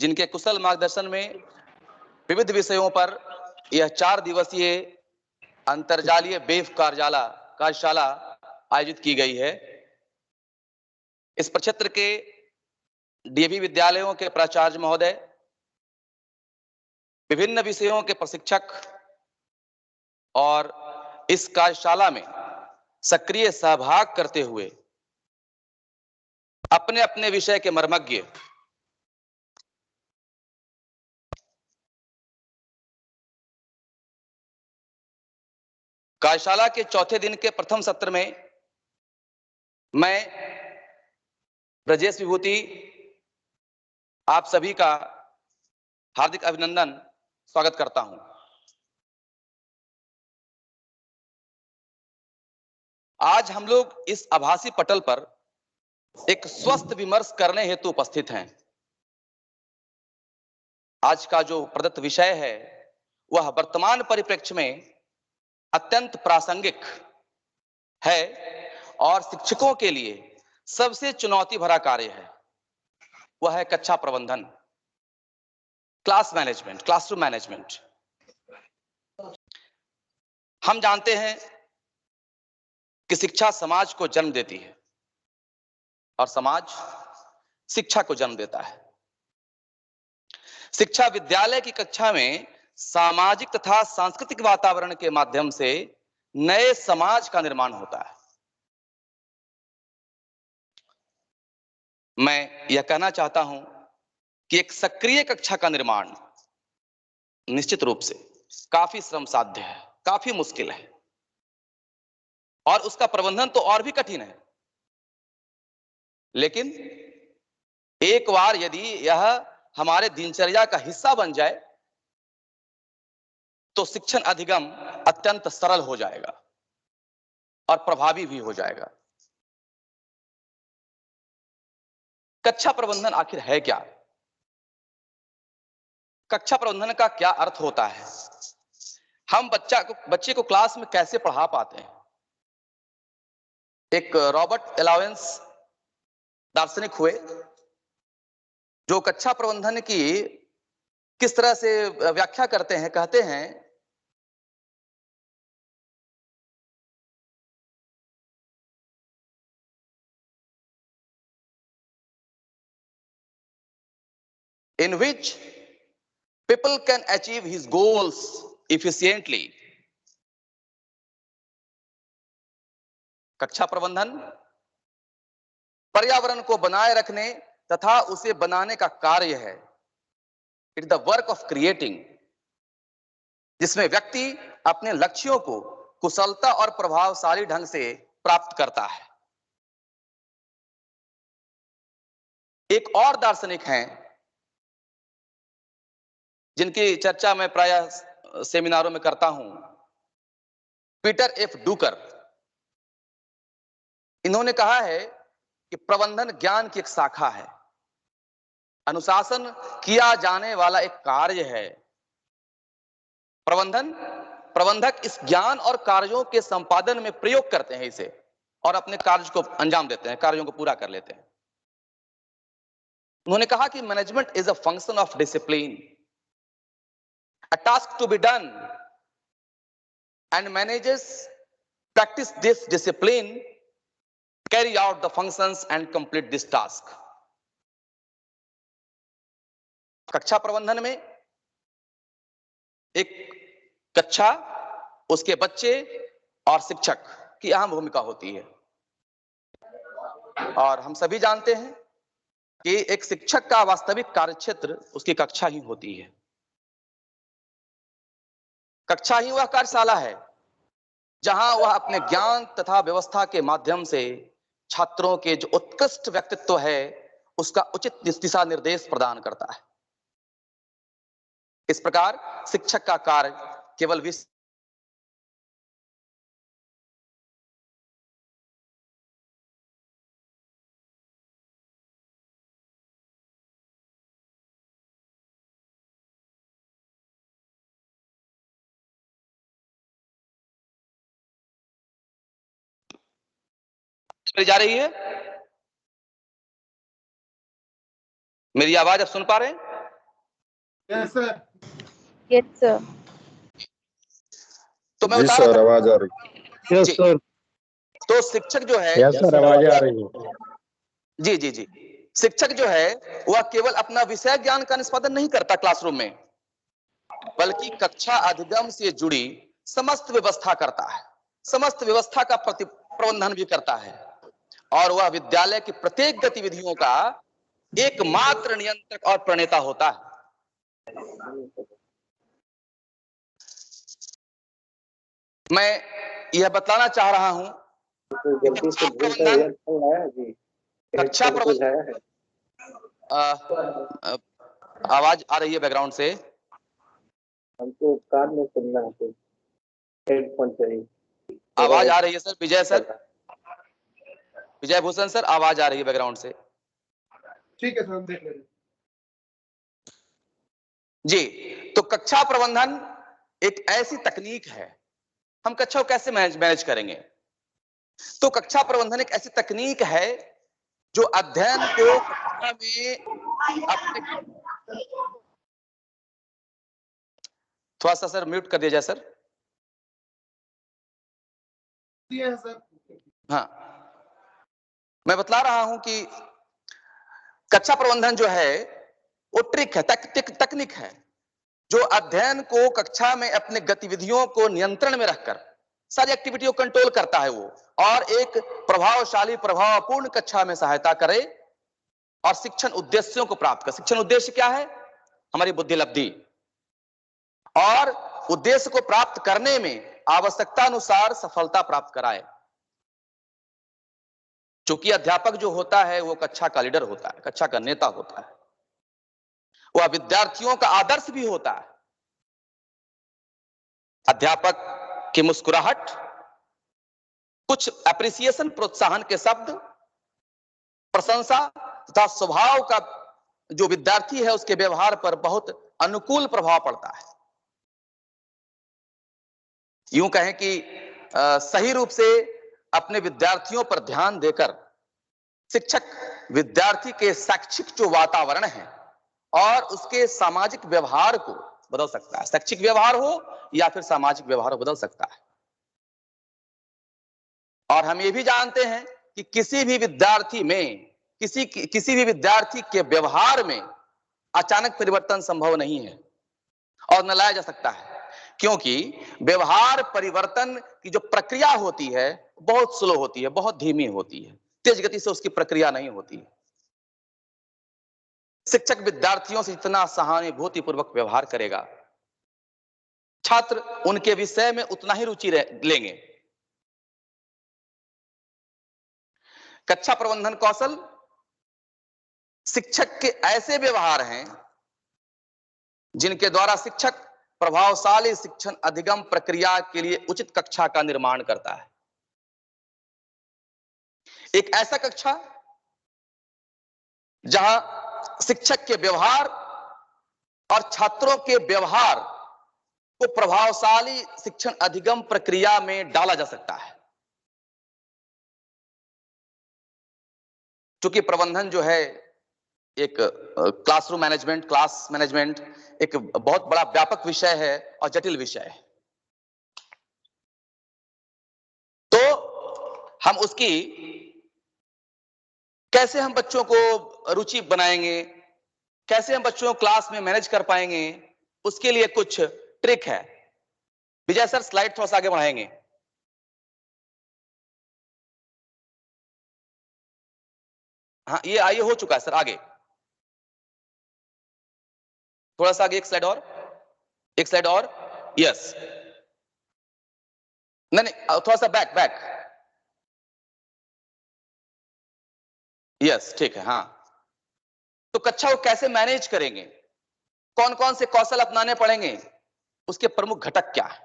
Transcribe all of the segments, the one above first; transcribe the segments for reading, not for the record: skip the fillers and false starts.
जिनके कुशल मार्गदर्शन में विविध विषयों पर यह 4 दिवसीय अंतरजालीय वेब कार्यशाला आयोजित की गई है। इस प्रक्षेत्र के डीएवी विद्यालयों के प्राचार्य महोदय, विभिन्न विषयों के प्रशिक्षक और इस कार्यशाला में सक्रिय सहभाग करते हुए अपने अपने विषय के मर्मज्ञ कार्यशाला के चौथे दिन के प्रथम सत्र में मैं ब्रजेश विभूति आप सभी का हार्दिक अभिनंदन स्वागत करता हूं। आज हम लोग इस आभासी पटल पर एक स्वस्थ विमर्श करने हेतु उपस्थित हैं। आज का जो प्रदत्त विषय है वह वर्तमान परिप्रेक्ष्य में अत्यंत प्रासंगिक है और शिक्षकों के लिए सबसे चुनौती भरा कार्य है। वह है कक्षा प्रबंधन, क्लास मैनेजमेंट, क्लासरूम मैनेजमेंट। हम जानते हैं कि शिक्षा समाज को जन्म देती है और समाज शिक्षा को जन्म देता है। शिक्षा विद्यालय की कक्षा में सामाजिक तथा सांस्कृतिक वातावरण के माध्यम से नए समाज का निर्माण होता है। मैं यह कहना चाहता हूं कि एक सक्रिय कक्षा का निर्माण निश्चित रूप से काफी श्रम साध्य है, काफी मुश्किल है और उसका प्रबंधन तो और भी कठिन है। लेकिन एक बार यदि यह हमारे दिनचर्या का हिस्सा बन जाए तो शिक्षण अधिगम अत्यंत सरल हो जाएगा और प्रभावी भी हो जाएगा। कक्षा प्रबंधन आखिर है क्या? कक्षा प्रबंधन का क्या अर्थ होता है? हम बच्चे को क्लास में कैसे पढ़ा पाते हैं? एक रॉबर्ट एलावेंस दार्शनिक हुए जो कक्षा प्रबंधन की किस तरह से व्याख्या करते हैं। कहते हैं in which people can achieve his goals efficiently। कक्षा प्रबंधन पर्यावरण को बनाए रखने तथा उसे बनाने का कार्य है। It the work of creating, जिसमें व्यक्ति अपने लक्ष्यों को कुशलता और प्रभावशाली ढंग से प्राप्त करता है। एक और दार्शनिक हैं जिनकी चर्चा मैं प्रायः सेमिनारों में करता हूं, पीटर एफ डुकर। इन्होंने कहा है कि प्रबंधन ज्ञान की एक शाखा है, अनुशासन किया जाने वाला एक कार्य है। प्रबंधक इस ज्ञान और कार्यों के संपादन में प्रयोग करते हैं इसे और अपने कार्य को अंजाम देते हैं, कार्यों को पूरा कर लेते हैं। उन्होंने कहा कि management is a function of discipline, a task to be done, and managers practice this discipline, carry out the functions and complete this task। कक्षा प्रबंधन में एक कक्षा, उसके बच्चे और शिक्षक की अहम भूमिका होती है और हम सभी जानते हैं कि एक शिक्षक का वास्तविक कार्यक्षेत्र उसकी कक्षा ही होती है। कक्षा ही वह कार्यशाला है जहां वह अपने ज्ञान तथा व्यवस्था के माध्यम से छात्रों के जो उत्कृष्ट व्यक्तित्व है उसका उचित दिशा निर्देश प्रदान करता है। इस प्रकार शिक्षक का कार्य केवल जा रही है? मेरी आवाज आप सुन पा रहे हैं? Yes sir. Yes sir. तो मैं जी बता रहा सर, था आवाज आ रही। यस जी। सर। तो शिक्षक जो है, यस सर, आवाज आ रही है। जी जी जी, शिक्षक जो है वह केवल अपना विषय ज्ञान का निष्पादन नहीं करता क्लासरूम में, बल्कि कक्षा अधिगम से जुड़ी समस्त व्यवस्था करता है, समस्त व्यवस्था का प्रबंधन भी करता है, और वह विद्यालय की प्रत्येक गतिविधियों का एकमात्र नियंत्रक और प्रणेता होता है। मैं यह बताना चाह रहा हूं कक्षा प्रबंधन आवाज आ रही है बैकग्राउंड से, हमको कार में सुनना है, हेडफोन चाहिए। आवाज आ रही है सर? विजय सर, विजय भूषण सर, आवाज आ रही है बैकग्राउंड से। ठीक है सर, हम देख लेंगे। जी, तो कक्षा प्रबंधन एक ऐसी तकनीक है, हम कक्षा को कैसे मैनेज करेंगे? तो कक्षा प्रबंधन एक ऐसी तकनीक है जो अध्ययन को कक्षा में अपने, थोड़ा सा सर म्यूट कर दिया जाए सर। सर हाँ, मैं बतला रहा हूं कि कक्षा प्रबंधन जो है वो ट्रिक है, तकनीक है जो अध्ययन को कक्षा में अपने गतिविधियों को नियंत्रण में रखकर सारी एक्टिविटी को कंट्रोल करता है वो, और एक प्रभावशाली प्रभावपूर्ण कक्षा में सहायता करे और शिक्षण उद्देश्यों को प्राप्त कर। शिक्षण उद्देश्य क्या है? हमारी बुद्धि लब्धि, और उद्देश्य को प्राप्त करने में आवश्यकता अनुसार सफलता प्राप्त कराए। चूंकि अध्यापक जो होता है वो कक्षा का लीडर होता है, कक्षा का नेता होता है, वह विद्यार्थियों का आदर्श भी होता है। अध्यापक की मुस्कुराहट, कुछ एप्रिसिएशन, प्रोत्साहन के शब्द, प्रशंसा तथा स्वभाव का जो विद्यार्थी है उसके व्यवहार पर बहुत अनुकूल प्रभाव पड़ता है। यूं कहें कि सही रूप से अपने विद्यार्थियों पर ध्यान देकर शिक्षक विद्यार्थी के शैक्षिक जो वातावरण है और उसके सामाजिक व्यवहार को बदल सकता है। शैक्षिक व्यवहार हो या फिर सामाजिक व्यवहार बदल सकता है। और हम ये भी जानते हैं कि किसी भी विद्यार्थी में, किसी भी विद्यार्थी के व्यवहार में अचानक परिवर्तन संभव नहीं है और न लाया जा सकता है, क्योंकि व्यवहार परिवर्तन की जो प्रक्रिया होती है बहुत स्लो होती है, बहुत धीमी होती है, तेज गति से उसकी प्रक्रिया नहीं होती है। शिक्षक विद्यार्थियों से जितना सहानुभूति पूर्वक व्यवहार करेगा, छात्र उनके विषय में उतना ही रुचि लेंगे। कक्षा प्रबंधन कौशल शिक्षक के ऐसे व्यवहार हैं जिनके द्वारा शिक्षक प्रभावशाली शिक्षण अधिगम प्रक्रिया के लिए उचित कक्षा का निर्माण करता है। एक ऐसा कक्षा जहां शिक्षक के व्यवहार और छात्रों के व्यवहार को प्रभावशाली शिक्षण अधिगम प्रक्रिया में डाला जा सकता है। क्योंकि प्रबंधन जो है एक क्लासरूम मैनेजमेंट, क्लास मैनेजमेंट एक बहुत बड़ा व्यापक विषय है और जटिल विषय है। तो हम उसकी कैसे हम बच्चों को रुचि बनाएंगे, कैसे हम बच्चों को क्लास में मैनेज कर पाएंगे, उसके लिए कुछ ट्रिक है। विजय सर स्लाइड थोड़ा सा आगे बढ़ाएंगे। हाँ, ये आइए, हो चुका है सर, आगे थोड़ा सा आगे, एक स्लाइड और, एक स्लाइड और, यस, नहीं थोड़ा सा बैक बैक, यस ठीक है। हाँ, तो कक्षा को कैसे मैनेज करेंगे, कौन कौन से कौशल अपनाने पड़ेंगे, उसके प्रमुख घटक क्या है,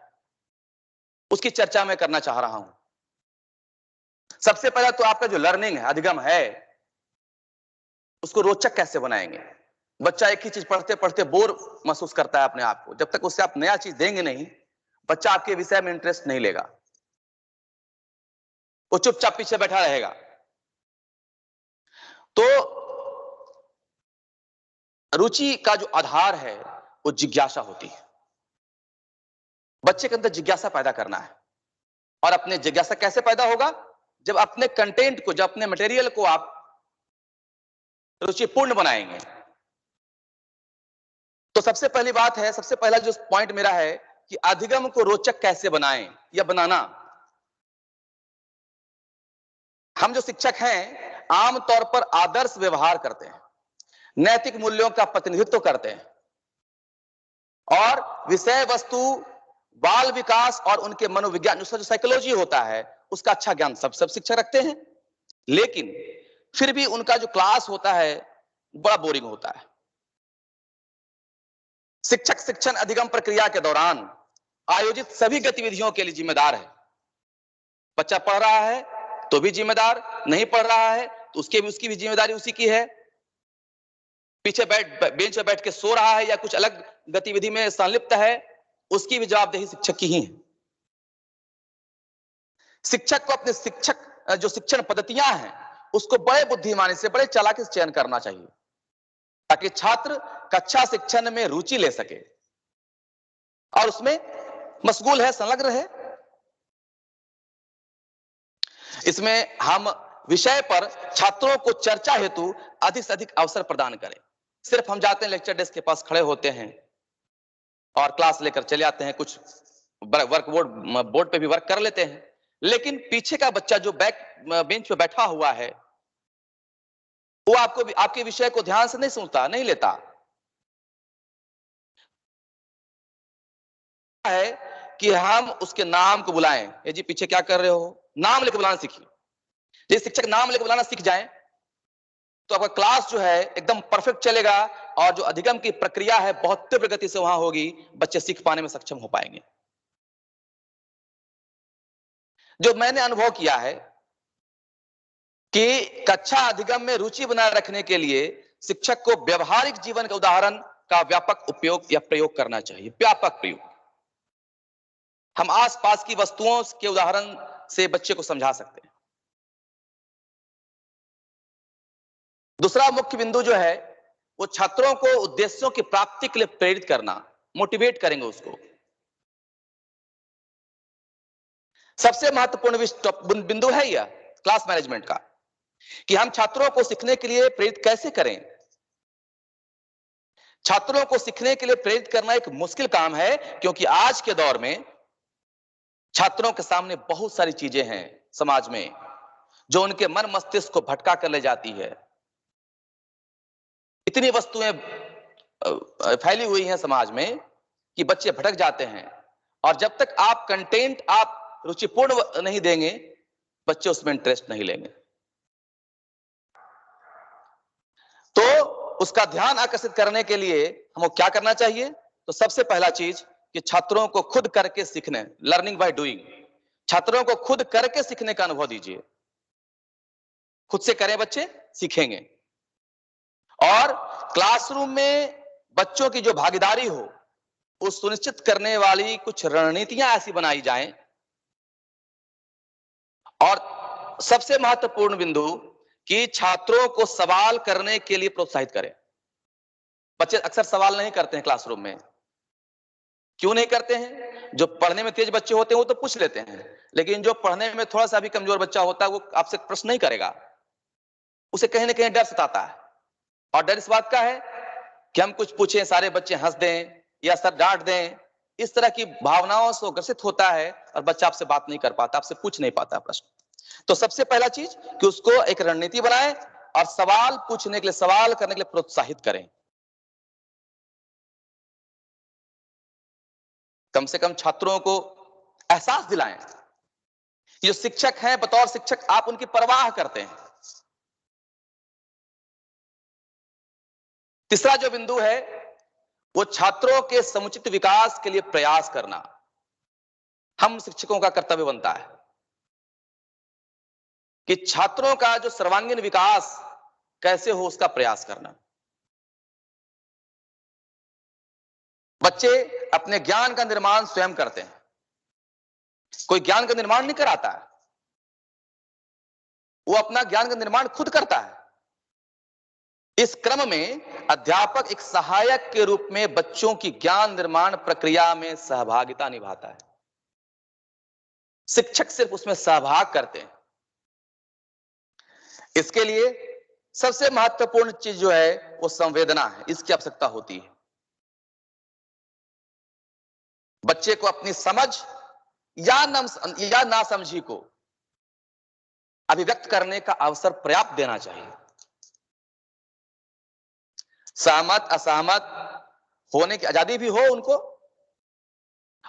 उसकी चर्चा मैं करना चाह रहा हूं। सबसे पहला तो आपका जो लर्निंग है, अधिगम है, उसको रोचक कैसे बनाएंगे। बच्चा एक ही चीज पढ़ते पढ़ते बोर महसूस करता है अपने आप को। जब तक उससे आप नया चीज देंगे नहीं, बच्चा आपके विषय में इंटरेस्ट नहीं लेगा, वो चुपचाप पीछे बैठा रहेगा। तो रुचि का जो आधार है वो जिज्ञासा होती है। बच्चे के अंदर जिज्ञासा पैदा करना है। और अपने जिज्ञासा कैसे पैदा होगा? जब अपने कंटेंट को, जब अपने मटेरियल को आप रुचिपूर्ण बनाएंगे। तो सबसे पहली बात है, सबसे पहला जो पॉइंट मेरा है कि अधिगम को रोचक कैसे बनाएं या बनाना। हम जो शिक्षक हैं आमतौर पर आदर्श व्यवहार करते हैं, नैतिक मूल्यों का प्रतिनिधित्व करते हैं और विषय वस्तु, बाल विकास और उनके मनोविज्ञान, उसका जो साइकोलॉजी होता है उसका अच्छा ज्ञान सब शिक्षक रखते हैं। लेकिन फिर भी उनका जो क्लास होता है बड़ा बोरिंग होता है। शिक्षक शिक्षण अधिगम प्रक्रिया के दौरान आयोजित सभी गतिविधियों के लिए जिम्मेदार है। बच्चा पढ़ रहा है तो भी जिम्मेदार, नहीं पढ़ रहा है तो उसकी भी जिम्मेदारी उसी की है। पीछे बेंच पर बैठ के सो रहा है या कुछ अलग गतिविधि में संलिप्त है, उसकी भी जवाबदेही शिक्षक की ही है। शिक्षक को अपने जो शिक्षण पद्धतियां हैं उसको बड़े बुद्धिमानी से, बड़े चालाकी से चयन करना चाहिए ताकि छात्र कक्षा शिक्षण में रुचि ले सके और उसमें मशगूल है, संलग्न है। इसमें हम विषय पर छात्रों को चर्चा हेतु अधिक से अधिक अवसर प्रदान करें। सिर्फ हम जाते हैं लेक्चर डेस्क के पास खड़े होते हैं और क्लास लेकर चले आते हैं, कुछ बोर्ड पे भी वर्क कर लेते हैं, लेकिन पीछे का बच्चा जो बेंच पे बैठा हुआ है वो आपके विषय को ध्यान से नहीं सुनता, नहीं लेता है कि हम उसके नाम को बुलाएं। ये जी पीछे क्या कर रहे हो, नाम लेकर बुलाना सीखिए। यदि शिक्षक नाम लेकर बुलाना सीख जाए तो आपका क्लास जो है एकदम परफेक्ट चलेगा और जो अधिगम की प्रक्रिया है बहुत तीव्र गति से वहां होगी, बच्चे सीख पाने में सक्षम हो पाएंगे। जो मैंने अनुभव किया है कि कक्षा अधिगम में रुचि बनाए रखने के लिए शिक्षक को व्यवहारिक जीवन के उदाहरण का व्यापक उपयोग या प्रयोग करना चाहिए। व्यापक प्रयोग, हम आसपास की वस्तुओं के उदाहरण से बच्चे को समझा सकते हैं। दूसरा मुख्य बिंदु जो है वो छात्रों को उद्देश्यों की प्राप्ति के लिए प्रेरित करना, मोटिवेट करेंगे उसको। सबसे महत्वपूर्ण बिंदु है यह क्लास मैनेजमेंट का कि हम छात्रों को सीखने के लिए प्रेरित कैसे करें। छात्रों को सीखने के लिए प्रेरित करना एक मुश्किल काम है क्योंकि आज के दौर में छात्रों के सामने बहुत सारी चीजें हैं समाज में जो उनके मन मस्तिष्क को भटका कर ले जाती है। इतनी वस्तुएं फैली हुई हैं समाज में कि बच्चे भटक जाते हैं और जब तक आप कंटेंट आप रुचिपूर्ण नहीं देंगे बच्चे उसमें इंटरेस्ट नहीं लेंगे। तो उसका ध्यान आकर्षित करने के लिए हमको क्या करना चाहिए? तो सबसे पहला चीज कि छात्रों को खुद करके सीखने, लर्निंग बाय डूइंग, छात्रों को खुद करके सीखने का अनुभव दीजिए। खुद से करें बच्चे सीखेंगे। और क्लासरूम में बच्चों की जो भागीदारी हो वो सुनिश्चित करने वाली कुछ रणनीतियां ऐसी बनाई जाएं। और सबसे महत्वपूर्ण बिंदु कि छात्रों को सवाल करने के लिए प्रोत्साहित करें। बच्चे अक्सर सवाल नहीं करते हैं क्लासरूम में। क्यों नहीं करते हैं? जो पढ़ने में तेज बच्चे होते हैं वो तो पूछ लेते हैं, लेकिन जो पढ़ने में थोड़ा सा भी कमजोर बच्चा होता है वो आपसे प्रश्न नहीं करेगा। उसे कहीं ना कहीं डर सताता है और डर इस बात का है कि हम कुछ पूछें सारे बच्चे हंस दें या सर डांट दें। इस तरह की भावनाओं से ग्रसित होता है और बच्चा आपसे बात नहीं कर पाता, आपसे पूछ नहीं पाता प्रश्न। तो सबसे पहला चीज कि उसको एक रणनीति बनाएं और सवाल पूछने के लिए, सवाल करने के लिए प्रोत्साहित करें। कम से कम छात्रों को एहसास दिलाएं जो शिक्षक हैं, बतौर शिक्षक आप उनकी परवाह करते हैं। तीसरा जो बिंदु है वो छात्रों के समुचित विकास के लिए प्रयास करना हम शिक्षकों का कर्तव्य बनता है कि छात्रों का जो सर्वांगीण विकास कैसे हो उसका प्रयास करना। बच्चे अपने ज्ञान का निर्माण स्वयं करते हैं, कोई ज्ञान का निर्माण नहीं कराता है, वो अपना ज्ञान का निर्माण खुद करता है। इस क्रम में अध्यापक एक सहायक के रूप में बच्चों की ज्ञान निर्माण प्रक्रिया में सहभागिता निभाता है। शिक्षक सिर्फ उसमें सहभाग करते हैं। इसके लिए सबसे महत्वपूर्ण चीज जो है वो संवेदना है, इसकी आवश्यकता होती है। बच्चे को अपनी समझ या नासमझी को अभिव्यक्त करने का अवसर पर्याप्त देना चाहिए। सहमत असहमत होने की आजादी भी हो उनको,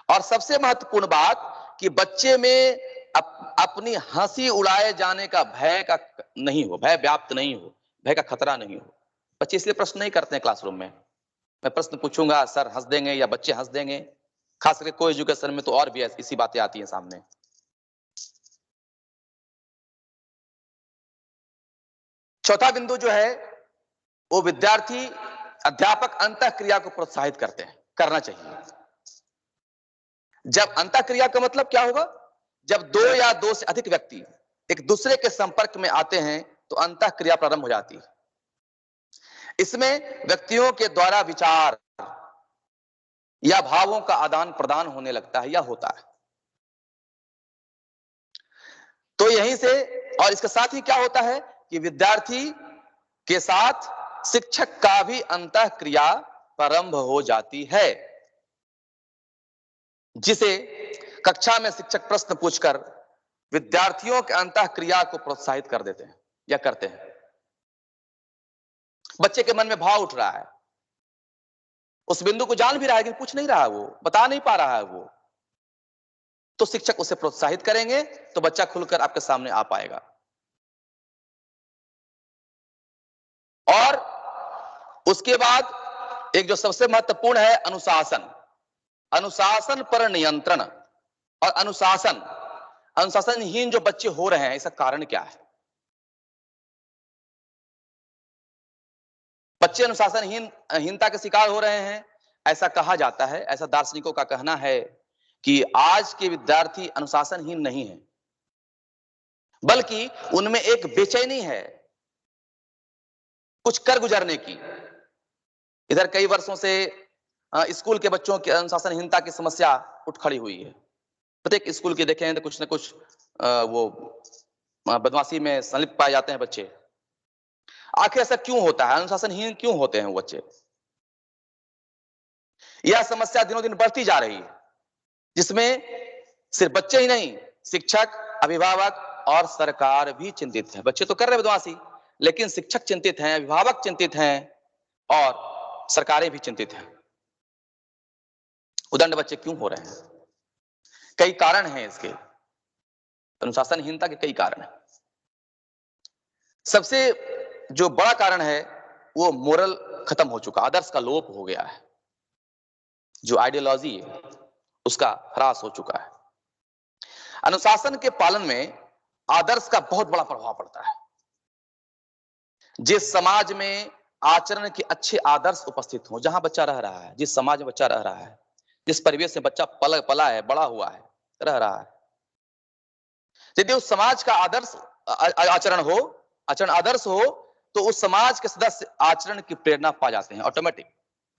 और सबसे महत्वपूर्ण बात कि बच्चे में अपनी हंसी उड़ाए जाने का भय का नहीं हो, भय व्याप्त नहीं हो, भय का खतरा नहीं हो। बच्चे इसलिए प्रश्न नहीं करते हैं क्लासरूम में। मैं प्रश्न पूछूंगा, सर हंस देंगे या बच्चे हंस देंगे। खास करके को एजुकेशन में तो और भी इसी बातें आती हैं सामने। चौथा बिंदु जो है वो विद्यार्थी अध्यापक अंतः क्रिया को प्रोत्साहित करना चाहिए। जब अंतः क्रिया का मतलब क्या होगा? जब दो या दो से अधिक व्यक्ति एक दूसरे के संपर्क में आते हैं तो अंतः क्रिया प्रारंभ हो जाती है। इसमें व्यक्तियों के द्वारा विचार या भावों का आदान प्रदान होने लगता है या होता है। तो यहीं से और इसके साथ ही क्या होता है कि विद्यार्थी के साथ शिक्षक का भी अंतः क्रिया प्रारंभ हो जाती है, जिसे कक्षा में शिक्षक प्रश्न पूछकर विद्यार्थियों के अंतः क्रिया को प्रोत्साहित कर देते हैं या करते हैं। बच्चे के मन में भाव उठ रहा है, उस बिंदु को जान भी रहा है लेकिन पूछ नहीं रहा है, वो बता नहीं पा रहा है वो, तो शिक्षक उसे प्रोत्साहित करेंगे तो बच्चा खुलकर आपके सामने आ पाएगा। और उसके बाद एक जो सबसे महत्वपूर्ण है अनुशासन। अनुशासन पर नियंत्रण और अनुशासनहीन जो बच्चे हो रहे हैं, इसका कारण क्या है? बच्चे अनुशासनहीनता के शिकार हो रहे हैं। ऐसा कहा जाता है, ऐसा दार्शनिकों का कहना है कि आज के विद्यार्थी अनुशासनहीन नहीं है, बल्कि उनमें एक बेचैनी है कुछ कर गुजरने की। इधर कई वर्षों से स्कूल के बच्चों की अनुशासनहीनता की समस्या उठ खड़ी हुई है। प्रत्येक स्कूल के देखें तो कुछ न कुछ वो बदमाशी में संलिप्त पाए जाते हैं बच्चे। आखिर ऐसा क्यों होता है? अनुशासनहीन क्यों होते हैं वो बच्चे? यह समस्या दिनों दिन बढ़ती जा रही है, जिसमें सिर्फ बच्चे ही नहीं, शिक्षक, अभिभावक और सरकार भी चिंतित है। बच्चे तो कर रहे बदमाशी, लेकिन शिक्षक चिंतित हैं, अभिभावक चिंतित हैं और सरकारें भी चिंतित हैं। उदंड बच्चे क्यों हो रहे हैं? कई कारण हैं इसके, अनुशासनहीनता के कई कारण हैं। सबसे जो बड़ा कारण है वो मोरल खत्म हो चुका, आदर्श का लोप हो गया है। जो आइडियोलॉजी है उसका ह्रास हो चुका है। अनुशासन के पालन में आदर्श का बहुत बड़ा प्रभाव पड़ता है। जिस समाज में आचरण के अच्छे आदर्श उपस्थित हो, जहां बच्चा रह रहा है, जिस समाज में बच्चा रह रहा है, जिस परिवेश में बच्चा पला है, बड़ा हुआ है, रह रहा है, यदि उस समाज का आदर्श आचरण आदर्श हो तो उस समाज के सदस्य आचरण की प्रेरणा पा जाते हैं ऑटोमेटिक,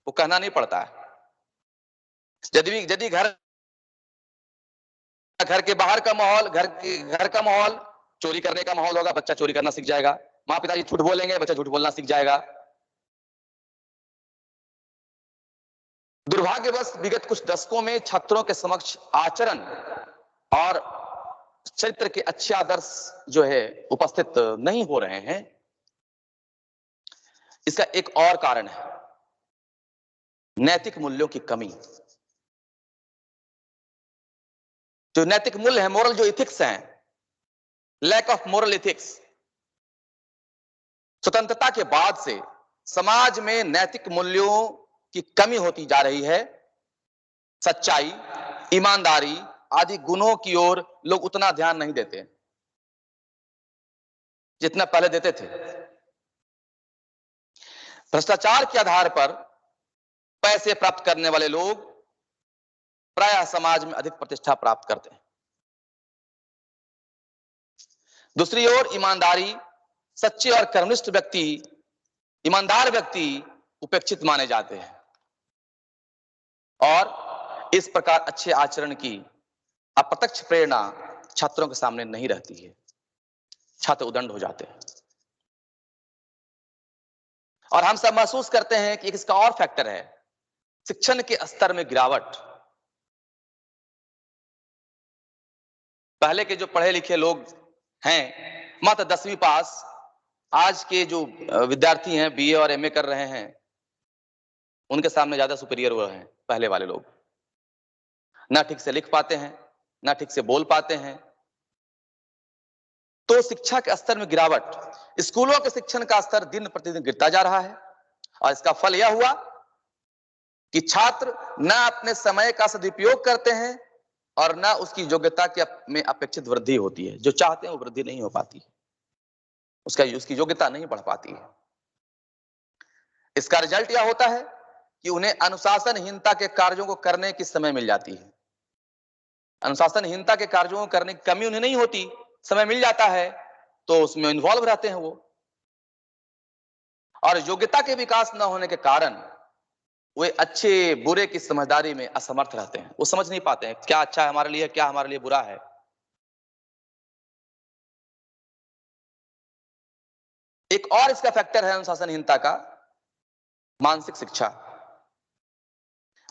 वो कहना नहीं पड़ता है। यदि घर के बाहर का माहौल, घर का माहौल चोरी करने का माहौल होगा, बच्चा चोरी करना सीख जाएगा। माँ पिताजी झूठ बोलेंगे, बच्चा झूठ बोलना सीख जाएगा। दुर्भाग्यवश विगत कुछ दशकों में छात्रों के समक्ष आचरण और चरित्र के अच्छे आदर्श जो है उपस्थित नहीं हो रहे हैं। इसका एक और कारण है नैतिक मूल्यों की कमी। जो नैतिक मूल्य है, मोरल जो इथिक्स हैं, लैक ऑफ मोरल इथिक्स। स्वतंत्रता के बाद से समाज में नैतिक मूल्यों की कमी होती जा रही है। सच्चाई, ईमानदारी आदि गुणों की ओर लोग उतना ध्यान नहीं देते जितना पहले देते थे। भ्रष्टाचार के आधार पर पैसे प्राप्त करने वाले लोग प्रायः समाज में अधिक प्रतिष्ठा प्राप्त करते हैं। दूसरी ओर ईमानदारी, सच्चे और कर्मनिष्ठ व्यक्ति ईमानदार व्यक्ति उपेक्षित माने जाते हैं और इस प्रकार अच्छे आचरण की अप्रत्यक्ष प्रेरणा छात्रों के सामने नहीं रहती है, छात्र उदंड हो जाते हैं। और हम सब महसूस करते हैं कि इसका और फैक्टर है शिक्षण के स्तर में गिरावट। पहले के जो पढ़े लिखे लोग हैं, मात्र 10वीं पास, आज के जो विद्यार्थी हैं बीए और एमए कर रहे हैं, उनके सामने ज्यादा सुपीरियर हुए हैं पहले वाले लोग। ना ठीक से लिख पाते हैं, ना ठीक से बोल पाते हैं। तो शिक्षा के स्तर में गिरावट, स्कूलों के शिक्षण का स्तर दिन प्रतिदिन गिरता जा रहा है और इसका फल यह हुआ कि छात्र न अपने समय का सदुपयोग करते हैं और न उसकी योग्यता के में अपेक्षित वृद्धि होती है। जो चाहते हैं वो वृद्धि नहीं हो पाती है, उसकी योग्यता नहीं बढ़ पाती है। इसका रिजल्ट यह होता है कि उन्हें अनुशासनहीनता के कार्यों को करने की समय मिल जाती है। अनुशासनहीनता के कार्यों को करने की कमी उन्हें नहीं होती, समय मिल जाता है तो उसमें इन्वॉल्व रहते हैं वो। और योग्यता के विकास न होने के कारण वे अच्छे बुरे की समझदारी में असमर्थ रहते हैं। वो समझ नहीं पाते हैं क्या अच्छा है हमारे लिए, क्या हमारे लिए बुरा है। एक और इसका फैक्टर है अनुशासनहीनता का, मानसिक शिक्षा।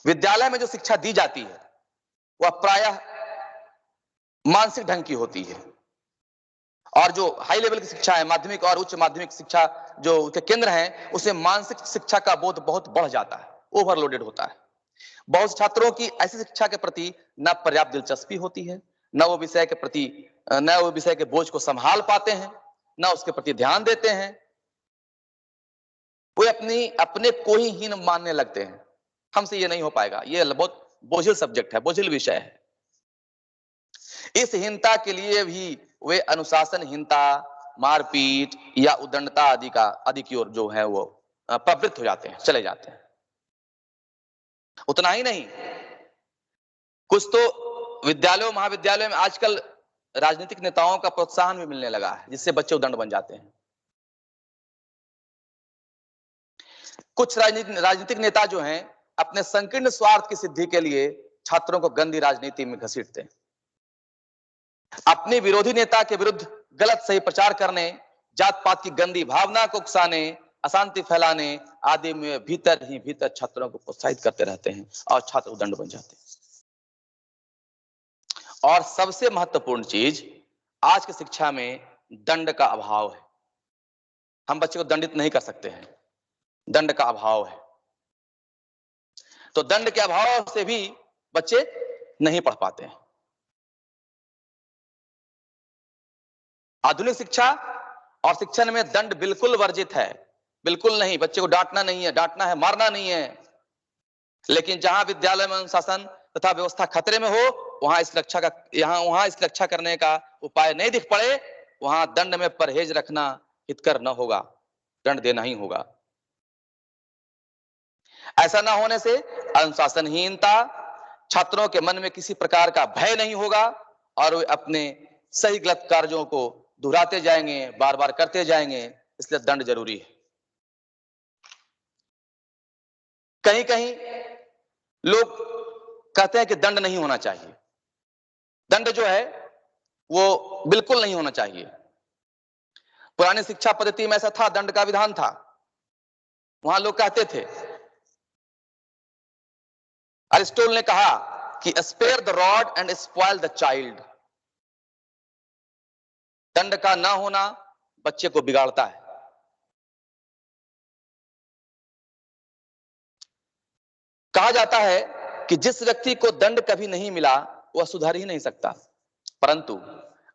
विद्यालय में जो शिक्षा दी जाती है वह प्रायः मानसिक ढंग की होती है और जो हाई लेवल की शिक्षा है, माध्यमिक और उच्च माध्यमिक शिक्षा जो के केंद्र हैं, उसमें मानसिक शिक्षा का बोध बहुत बढ़ जाता है, ओवरलोडेड होता है। बहुत से छात्रों की ऐसी शिक्षा के प्रति न पर्याप्त दिलचस्पी होती है, न वो विषय के प्रति न वो विषय के बोझ को संभाल पाते हैं, न उसके प्रति ध्यान देते हैं। वो अपने को ही हीन मानने लगते हैं, हमसे ये नहीं हो पाएगा, ये बहुत बोझिल सब्जेक्ट है, बोझिल विषय है। इस हीनता के लिए भी वे अनुशासनहीनता, मारपीट या उदंडता आदि की ओर जो है वो प्रवृत्त हो जाते हैं, चले जाते हैं। उतना ही नहीं, कुछ तो विद्यालयों महाविद्यालयों में आजकल राजनीतिक नेताओं का प्रोत्साहन भी मिलने लगा है, जिससे बच्चे उदंड बन जाते हैं। कुछ राजनीतिक नेता जो हैं अपने संकीर्ण स्वार्थ की सिद्धि के लिए छात्रों को गंदी राजनीति में घसीटते हैं। अपने विरोधी नेता के विरुद्ध गलत सही प्रचार करने, जात पात की गंदी भावना को उकसाने, अशांति फैलाने आदि में भीतर ही भीतर छात्रों को प्रोत्साहित करते रहते हैं और छात्र उदंड बन जाते हैं। और सबसे महत्वपूर्ण चीज आज की शिक्षा में दंड का अभाव है। हम बच्चे को दंडित नहीं कर सकते हैं, दंड का अभाव है। तो दंड के अभाव से भी बच्चे नहीं पढ़ पाते हैं। आधुनिक शिक्षा और शिक्षण में दंड बिल्कुल वर्जित है, बिल्कुल नहीं। बच्चे को डांटना नहीं है, डांटना है, मारना नहीं है। लेकिन जहां विद्यालय में अनुशासन तथा व्यवस्था खतरे में हो, वहां इस रक्षा करने का उपाय नहीं दिख पड़े, वहां दंड में परहेज रखना हितकर न होगा, दंड देना ही होगा। ऐसा ना होने से अनुशासनहीनता, छात्रों के मन में किसी प्रकार का भय नहीं होगा और वे अपने सही गलत कार्यों को दोहराते जाएंगे, बार बार करते जाएंगे। इसलिए दंड जरूरी है। कहीं कहीं लोग कहते हैं कि दंड नहीं होना चाहिए, दंड जो है वो बिल्कुल नहीं होना चाहिए। पुरानी शिक्षा पद्धति में ऐसा था, दंड का विधान था। वहां लोग कहते थे, अरिस्टोटल ने कहा कि spare the rod and spoil the child. दंड का ना होना बच्चे को बिगाड़ता है। कहा जाता है कि जिस व्यक्ति को दंड कभी नहीं मिला वह सुधर ही नहीं सकता। परंतु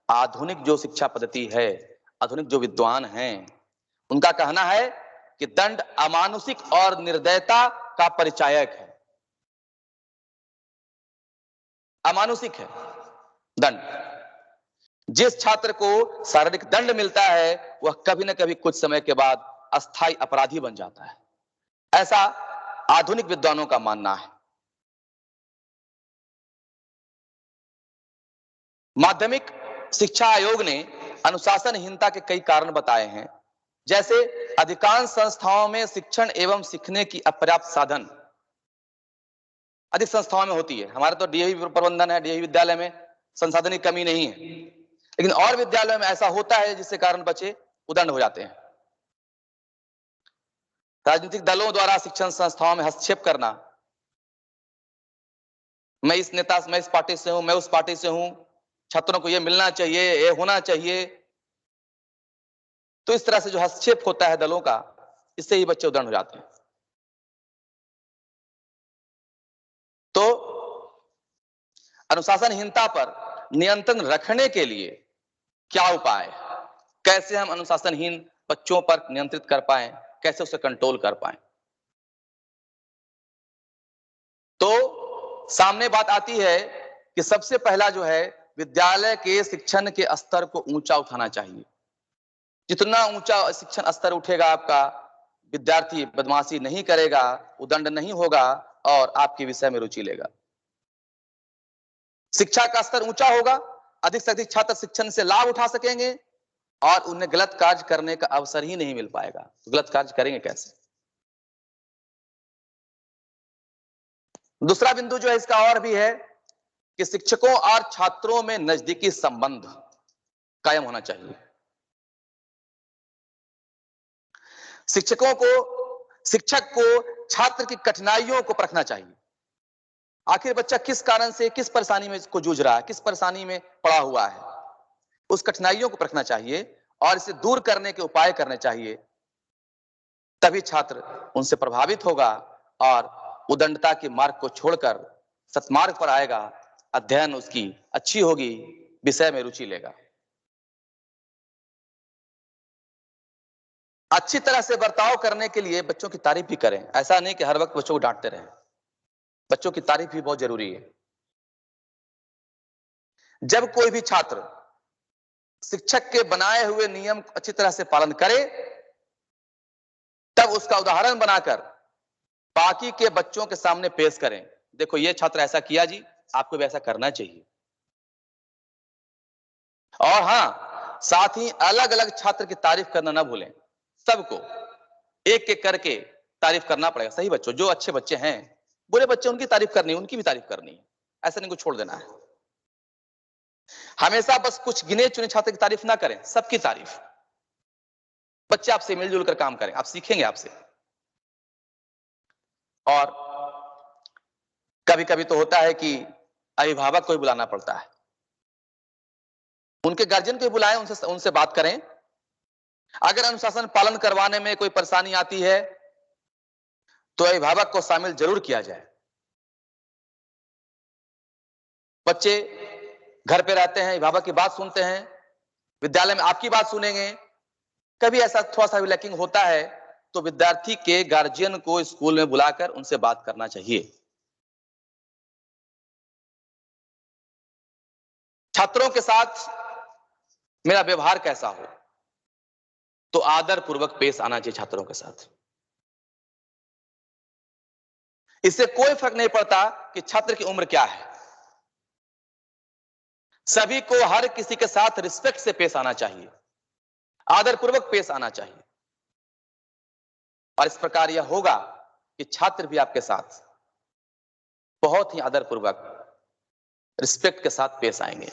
आधुनिक जो शिक्षा पद्धति है, आधुनिक जो विद्वान हैं, उनका कहना है कि दंड अमानुषिक और निर्दयता का परिचायक है। अमानुषिक है दंड। जिस छात्र को शारीरिक दंड मिलता है वह कभी न कभी कुछ समय के बाद अस्थायी अपराधी बन जाता है, ऐसा आधुनिक विद्वानों का मानना है। माध्यमिक शिक्षा आयोग ने अनुशासनहीनता के कई कारण बताए हैं। जैसे अधिकांश संस्थाओं में शिक्षण एवं सीखने की अपर्याप्त साधन अधिक संस्थाओं में होती है। हमारे तो डीएवी प्रबंधन है, डीएवी विद्यालय में संसाधन की कमी नहीं है, लेकिन और विद्यालयों में ऐसा होता है जिसके कारण बच्चे उदंड हो जाते हैं। राजनीतिक दलों द्वारा शिक्षण संस्थाओं में हस्तक्षेप करना, मैं इस पार्टी से हूं, मैं उस पार्टी से हूं, छात्रों को ये मिलना चाहिए, ये होना चाहिए, तो इस तरह से जो हस्तक्षेप होता है दलों का, इससे ही बच्चे उदंड हो जाते हैं। तो अनुशासनहीनता पर नियंत्रण रखने के लिए क्या उपाय, कैसे हम अनुशासनहीन बच्चों पर नियंत्रित कर पाएं, कैसे उसे कंट्रोल कर पाएं। तो सामने बात आती है कि सबसे पहला जो है, विद्यालय के शिक्षण के स्तर को ऊंचा उठाना चाहिए। जितना ऊंचा शिक्षण स्तर उठेगा आपका, विद्यार्थी बदमाशी नहीं करेगा, उदंड नहीं होगा और आपके विषय में रुचि लेगा। शिक्षा का स्तर ऊंचा होगा, अधिक से अधिक छात्र शिक्षण से लाभ उठा सकेंगे और उन्हें गलत कार्य करने का अवसर ही नहीं मिल पाएगा। तो गलत कार्य करेंगे कैसे? दूसरा बिंदु जो है इसका और भी है कि शिक्षकों और छात्रों में नजदीकी संबंध कायम होना चाहिए। शिक्षक को छात्र की कठिनाइयों को परखना चाहिए। आखिर बच्चा किस कारण से, किस परेशानी में को जूझ रहा है, किस परेशानी में पड़ा हुआ है, उस कठिनाइयों को परखना चाहिए और इसे दूर करने के उपाय करने चाहिए। तभी छात्र उनसे प्रभावित होगा और उदंडता के मार्ग को छोड़कर सत्मार्ग पर आएगा, अध्ययन उसकी अच्छी होगी, विषय में रुचि लेगा। अच्छी तरह से बर्ताव करने के लिए बच्चों की तारीफ भी करें। ऐसा नहीं कि हर वक्त बच्चों को डांटते रहें, बच्चों की तारीफ भी बहुत जरूरी है। जब कोई भी छात्र शिक्षक के बनाए हुए नियम अच्छी तरह से पालन करे, तब उसका उदाहरण बनाकर बाकी के बच्चों के सामने पेश करें। देखो ये छात्र ऐसा किया जी, आपको भी ऐसा करना चाहिए। और हां, साथ ही अलग अलग छात्र की तारीफ करना ना भूलें। सबको एक एक करके तारीफ करना पड़ेगा। सही बच्चों, जो अच्छे बच्चे हैं, बुरे बच्चे, उनकी तारीफ करनी है, उनकी भी तारीफ करनी है। ऐसा नहीं को छोड़ देना है। हमेशा बस कुछ गिने चुने छात्र की तारीफ ना करें, सबकी तारीफ। बच्चे आपसे मिलजुल कर काम करें, आप सीखेंगे आपसे। और कभी कभी तो होता है कि अभिभावक को ही बुलाना पड़ता है, उनके गार्जियन को बुलाएं, उनसे बात करें। अगर अनुशासन पालन करवाने में कोई परेशानी आती है तो अभिभावक को शामिल जरूर किया जाए। बच्चे घर पे रहते हैं, अभिभावक की बात सुनते हैं, विद्यालय में आपकी बात सुनेंगे। कभी ऐसा थोड़ा सा भी लैकिंग होता है तो विद्यार्थी के गार्जियन को स्कूल में बुलाकर उनसे बात करना चाहिए। छात्रों के साथ मेरा व्यवहार कैसा हो, तो आदर पूर्वक पेश आना चाहिए छात्रों के साथ। इससे कोई फर्क नहीं पड़ता कि छात्र की उम्र क्या है, सभी को हर किसी के साथ रिस्पेक्ट से पेश आना चाहिए, आदर पूर्वक पेश आना चाहिए। और इस प्रकार यह होगा कि छात्र भी आपके साथ बहुत ही आदर पूर्वक, रिस्पेक्ट के साथ पेश आएंगे।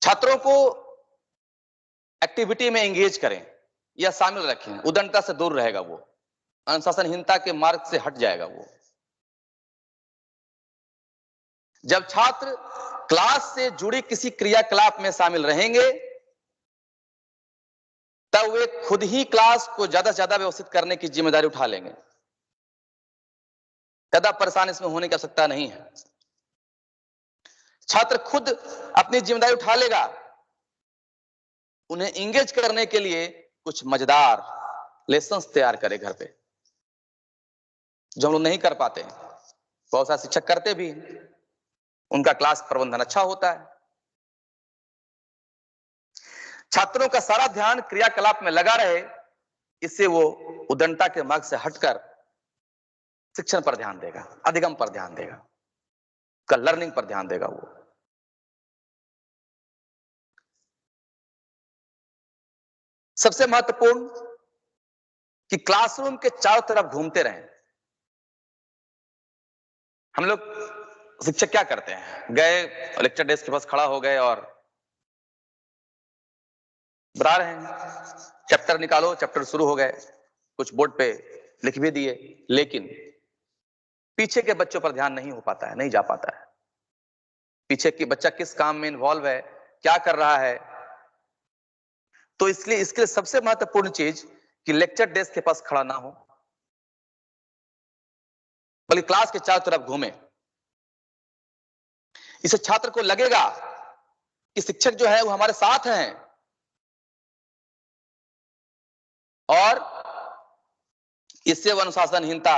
छात्रों को एक्टिविटी में एंगेज करें या शामिल रखें, उदंडता से दूर रहेगा वो, अनुशासनहीनता के मार्ग से हट जाएगा वो। जब छात्र क्लास से जुड़ी किसी क्रियाकलाप में शामिल रहेंगे, तब वे खुद ही क्लास को ज्यादा से ज्यादा व्यवस्थित करने की जिम्मेदारी उठा लेंगे। ज्यादा परेशान इसमें होने की आवश्यकता नहीं है। छात्र खुद अपनी जिम्मेदारी उठा लेगा। उन्हें इंगेज करने के लिए कुछ मजेदार लेसन्स तैयार करें घर पे, जो हम लोग नहीं कर पाते हैं। बहुत सारे शिक्षक करते भी हैं, उनका क्लास प्रबंधन अच्छा होता है। छात्रों का सारा ध्यान क्रियाकलाप में लगा रहे, इससे वो उदंडता के मार्ग से हटकर शिक्षण पर ध्यान देगा, अधिगम पर ध्यान देगा। का लर्निंग पर ध्यान देगा वो। सबसे महत्वपूर्ण कि क्लासरूम के चारों तरफ घूमते रहें। हम लोग शिक्षक क्या करते हैं, गए लेक्चर डेस्क के पास खड़ा हो गए और बता रहे हैं, चैप्टर निकालो, चैप्टर शुरू हो गए, कुछ बोर्ड पे लिख भी दिए, लेकिन पीछे के बच्चों पर ध्यान नहीं हो पाता है, नहीं जा पाता है। पीछे की बच्चा किस काम में इन्वॉल्व है, क्या कर रहा है। तो इसलिए इसके लिए सबसे महत्वपूर्ण चीज कि लेक्चर डेस्क के पास खड़ा ना हो, बल्कि क्लास के चारों तरफ घूमे। इससे छात्र को लगेगा कि शिक्षक जो है वो हमारे साथ हैं, और इससे वो अनुशासनहीनता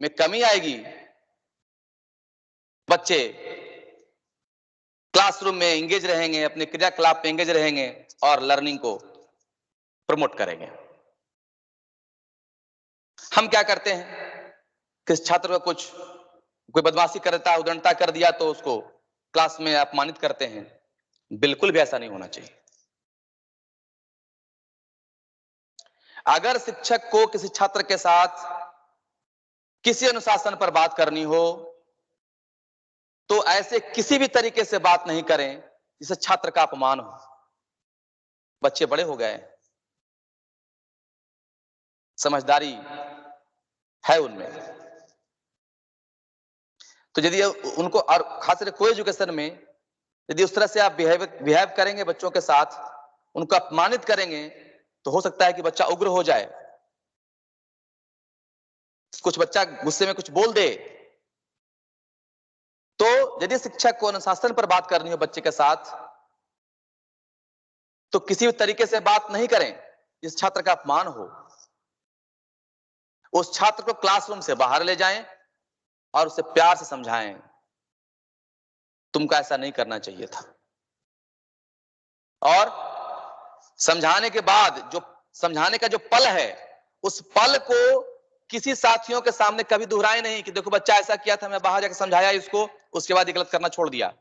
में कमी आएगी। बच्चे क्लासरूम में एंगेज रहेंगे, अपने क्रियाकलाप में एंगेज रहेंगे और लर्निंग को प्रमोट करेंगे। हम क्या करते हैं, किस छात्र को कोई बदमाशी करता है, उदंडता कर दिया तो उसको क्लास में अपमानित करते हैं। बिल्कुल भी ऐसा नहीं होना चाहिए। अगर शिक्षक को किसी छात्र के साथ किसी अनुशासन पर बात करनी हो तो ऐसे किसी भी तरीके से बात नहीं करें जिससे छात्र का अपमान हो। बच्चे बड़े हो गए, समझदारी है उनमें, तो यदि उनको, और खासकर को एजुकेशन में यदि उस तरह से आप बिहेव करेंगे बच्चों के साथ, उनको अपमानित करेंगे, तो हो सकता है कि बच्चा उग्र हो जाए, कुछ बच्चा गुस्से में कुछ बोल दे। तो यदि शिक्षक को अनुशासन पर बात करनी हो बच्चे के साथ, तो किसी भी तरीके से बात नहीं करें जिस छात्र का अपमान हो। उस छात्र को क्लासरूम से बाहर ले जाएं और उसे प्यार से समझाएं, तुमको ऐसा नहीं करना चाहिए था। और समझाने के बाद जो समझाने का जो पल है, उस पल को किसी साथियों के सामने कभी दोहराए नहीं कि देखो बच्चा ऐसा किया था, मैं बाहर जाकर समझाया इसको, उसके बाद ये गलत करना छोड़ दिया।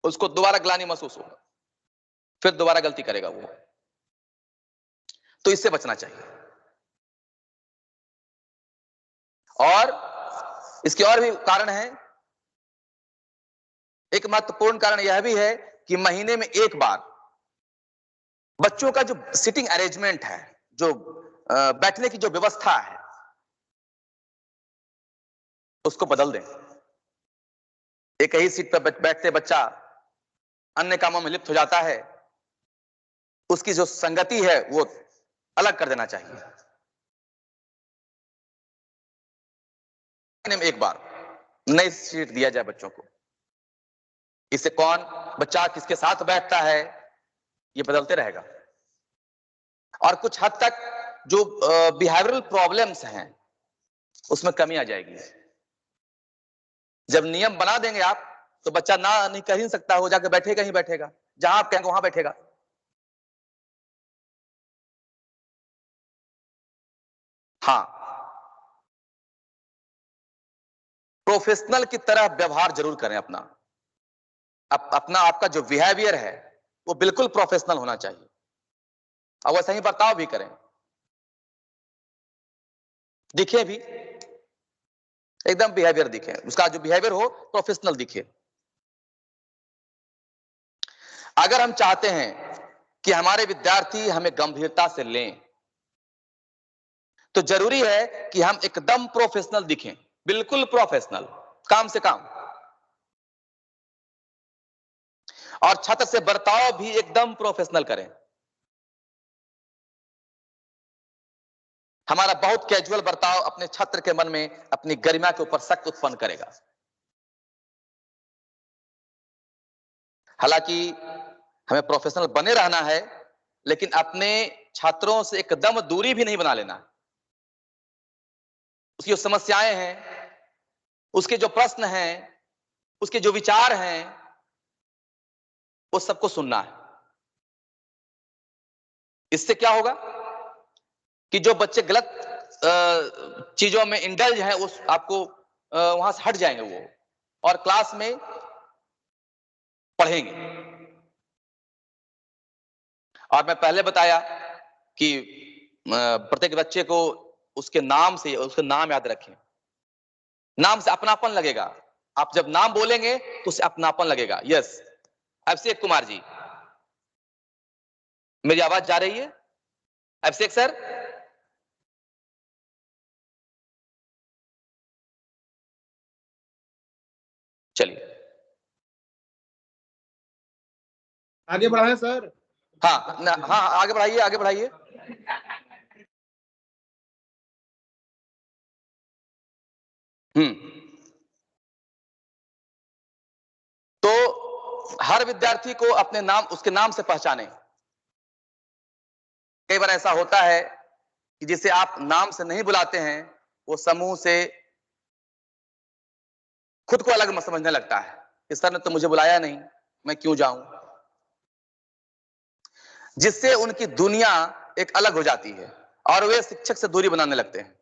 उसको दोबारा ग्लानि महसूस होगा, फिर दोबारा गलती करेगा वो। तो इससे बचना चाहिए। और इसके और भी कारण है। एक महत्वपूर्ण कारण यह भी है कि महीने में एक बार बच्चों का जो सिटिंग अरेंजमेंट है, जो बैठने की जो व्यवस्था है, उसको बदल दें। एक ही सीट पर बैठते बच्चा अन्य कामों में लिप्त हो जाता है, उसकी जो संगति है वो अलग कर देना चाहिए। महीने में एक बार नई सीट दिया जाए बच्चों को। इससे कौन बच्चा किसके साथ बैठता है ये बदलते रहेगा, और कुछ हद तक जो बिहेवियरल प्रॉब्लम्स हैं उसमें कमी आ जाएगी। जब नियम बना देंगे आप, तो बच्चा ना नहीं कह ही सकता, हो जाकर बैठेगा ही बैठेगा, जहां आप कहेंगे वहां बैठेगा। हाँ, प्रोफेशनल की तरह व्यवहार जरूर करें अपना। अपना आपका जो बिहेवियर है वो बिल्कुल प्रोफेशनल होना चाहिए, और वैसा ही बर्ताव भी करें। दिखे भी एकदम बिहेवियर दिखे, उसका जो बिहेवियर हो प्रोफेशनल दिखे। अगर हम चाहते हैं कि हमारे विद्यार्थी हमें गंभीरता से लें, तो जरूरी है कि हम एकदम प्रोफेशनल दिखें, बिल्कुल प्रोफेशनल, काम से काम। और छात्र से बर्ताव भी एकदम प्रोफेशनल करें। हमारा बहुत कैजुअल बर्ताव अपने छात्र के मन में अपनी गरिमा के ऊपर शक उत्पन्न करेगा। हालांकि हमें प्रोफेशनल बने रहना है, लेकिन अपने छात्रों से एकदम दूरी भी नहीं बना लेना। उसकी जो समस्याएं हैं, उसके जो प्रश्न हैं, उसके जो विचार हैं, वो सबको सुनना है। इससे क्या होगा कि जो बच्चे गलत चीजों में इंडल्ज हैं, उस आपको वहां से हट जाएंगे वो, और क्लास में पढ़ेंगे। और मैं पहले बताया कि प्रत्येक बच्चे को उसके नाम से उसका नाम याद रखें। नाम से अपनापन लगेगा। आप जब नाम बोलेंगे तो उससे अपनापन लगेगा। यस, अभिषेक कुमार जी, मेरी आवाज जा रही है? अभिषेक सर, चलिए आगे बढ़ाएं सर। हाँ हाँ, आगे बढ़ाइए, आगे बढ़ाइए। तो हर विद्यार्थी को अपने नाम, उसके नाम से पहचाने। कई बार ऐसा होता है कि जिसे आप नाम से नहीं बुलाते हैं, वो समूह से खुद को अलग समझने लगता है कि सर ने तो मुझे बुलाया नहीं, मैं क्यों जाऊं। जिससे उनकी दुनिया एक अलग हो जाती है और वे शिक्षक से दूरी बनाने लगते हैं।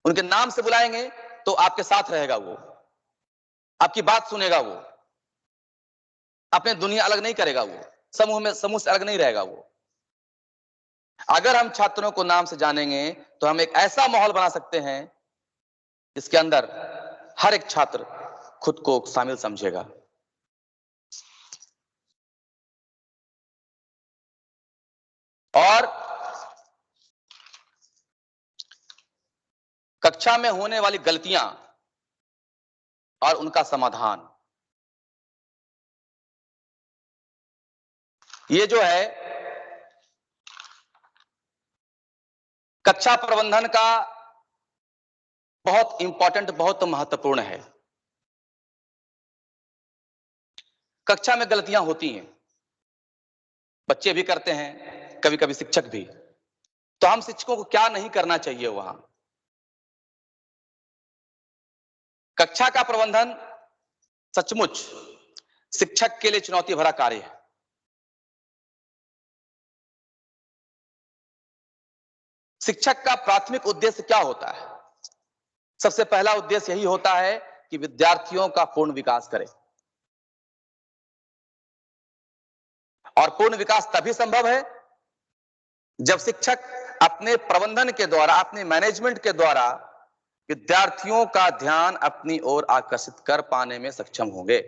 उनके नाम से बुलाएंगे तो आपके साथ रहेगा, वो आपकी बात सुनेगा, वो अपने दुनिया अलग नहीं करेगा, वो समूह से अलग नहीं रहेगा। वो अगर हम छात्रों को नाम से जानेंगे तो हम एक ऐसा माहौल बना सकते हैं जिसके अंदर हर एक छात्र खुद को शामिल समझेगा। और कक्षा में होने वाली गलतियां और उनका समाधान, ये जो है कक्षा प्रबंधन का बहुत इंपॉर्टेंट, बहुत महत्वपूर्ण है। कक्षा में गलतियां होती हैं, बच्चे भी करते हैं, कभी कभी शिक्षक भी। तो हम शिक्षकों को क्या नहीं करना चाहिए वहां? कक्षा का प्रबंधन सचमुच शिक्षक के लिए चुनौती भरा कार्य है। शिक्षक का प्राथमिक उद्देश्य क्या होता है? सबसे पहला उद्देश्य यही होता है कि विद्यार्थियों का पूर्ण विकास करें। और पूर्ण विकास तभी संभव है जब शिक्षक अपने प्रबंधन के द्वारा, अपने मैनेजमेंट के द्वारा विद्यार्थियों का ध्यान अपनी ओर आकर्षित कर पाने में सक्षम होंगे।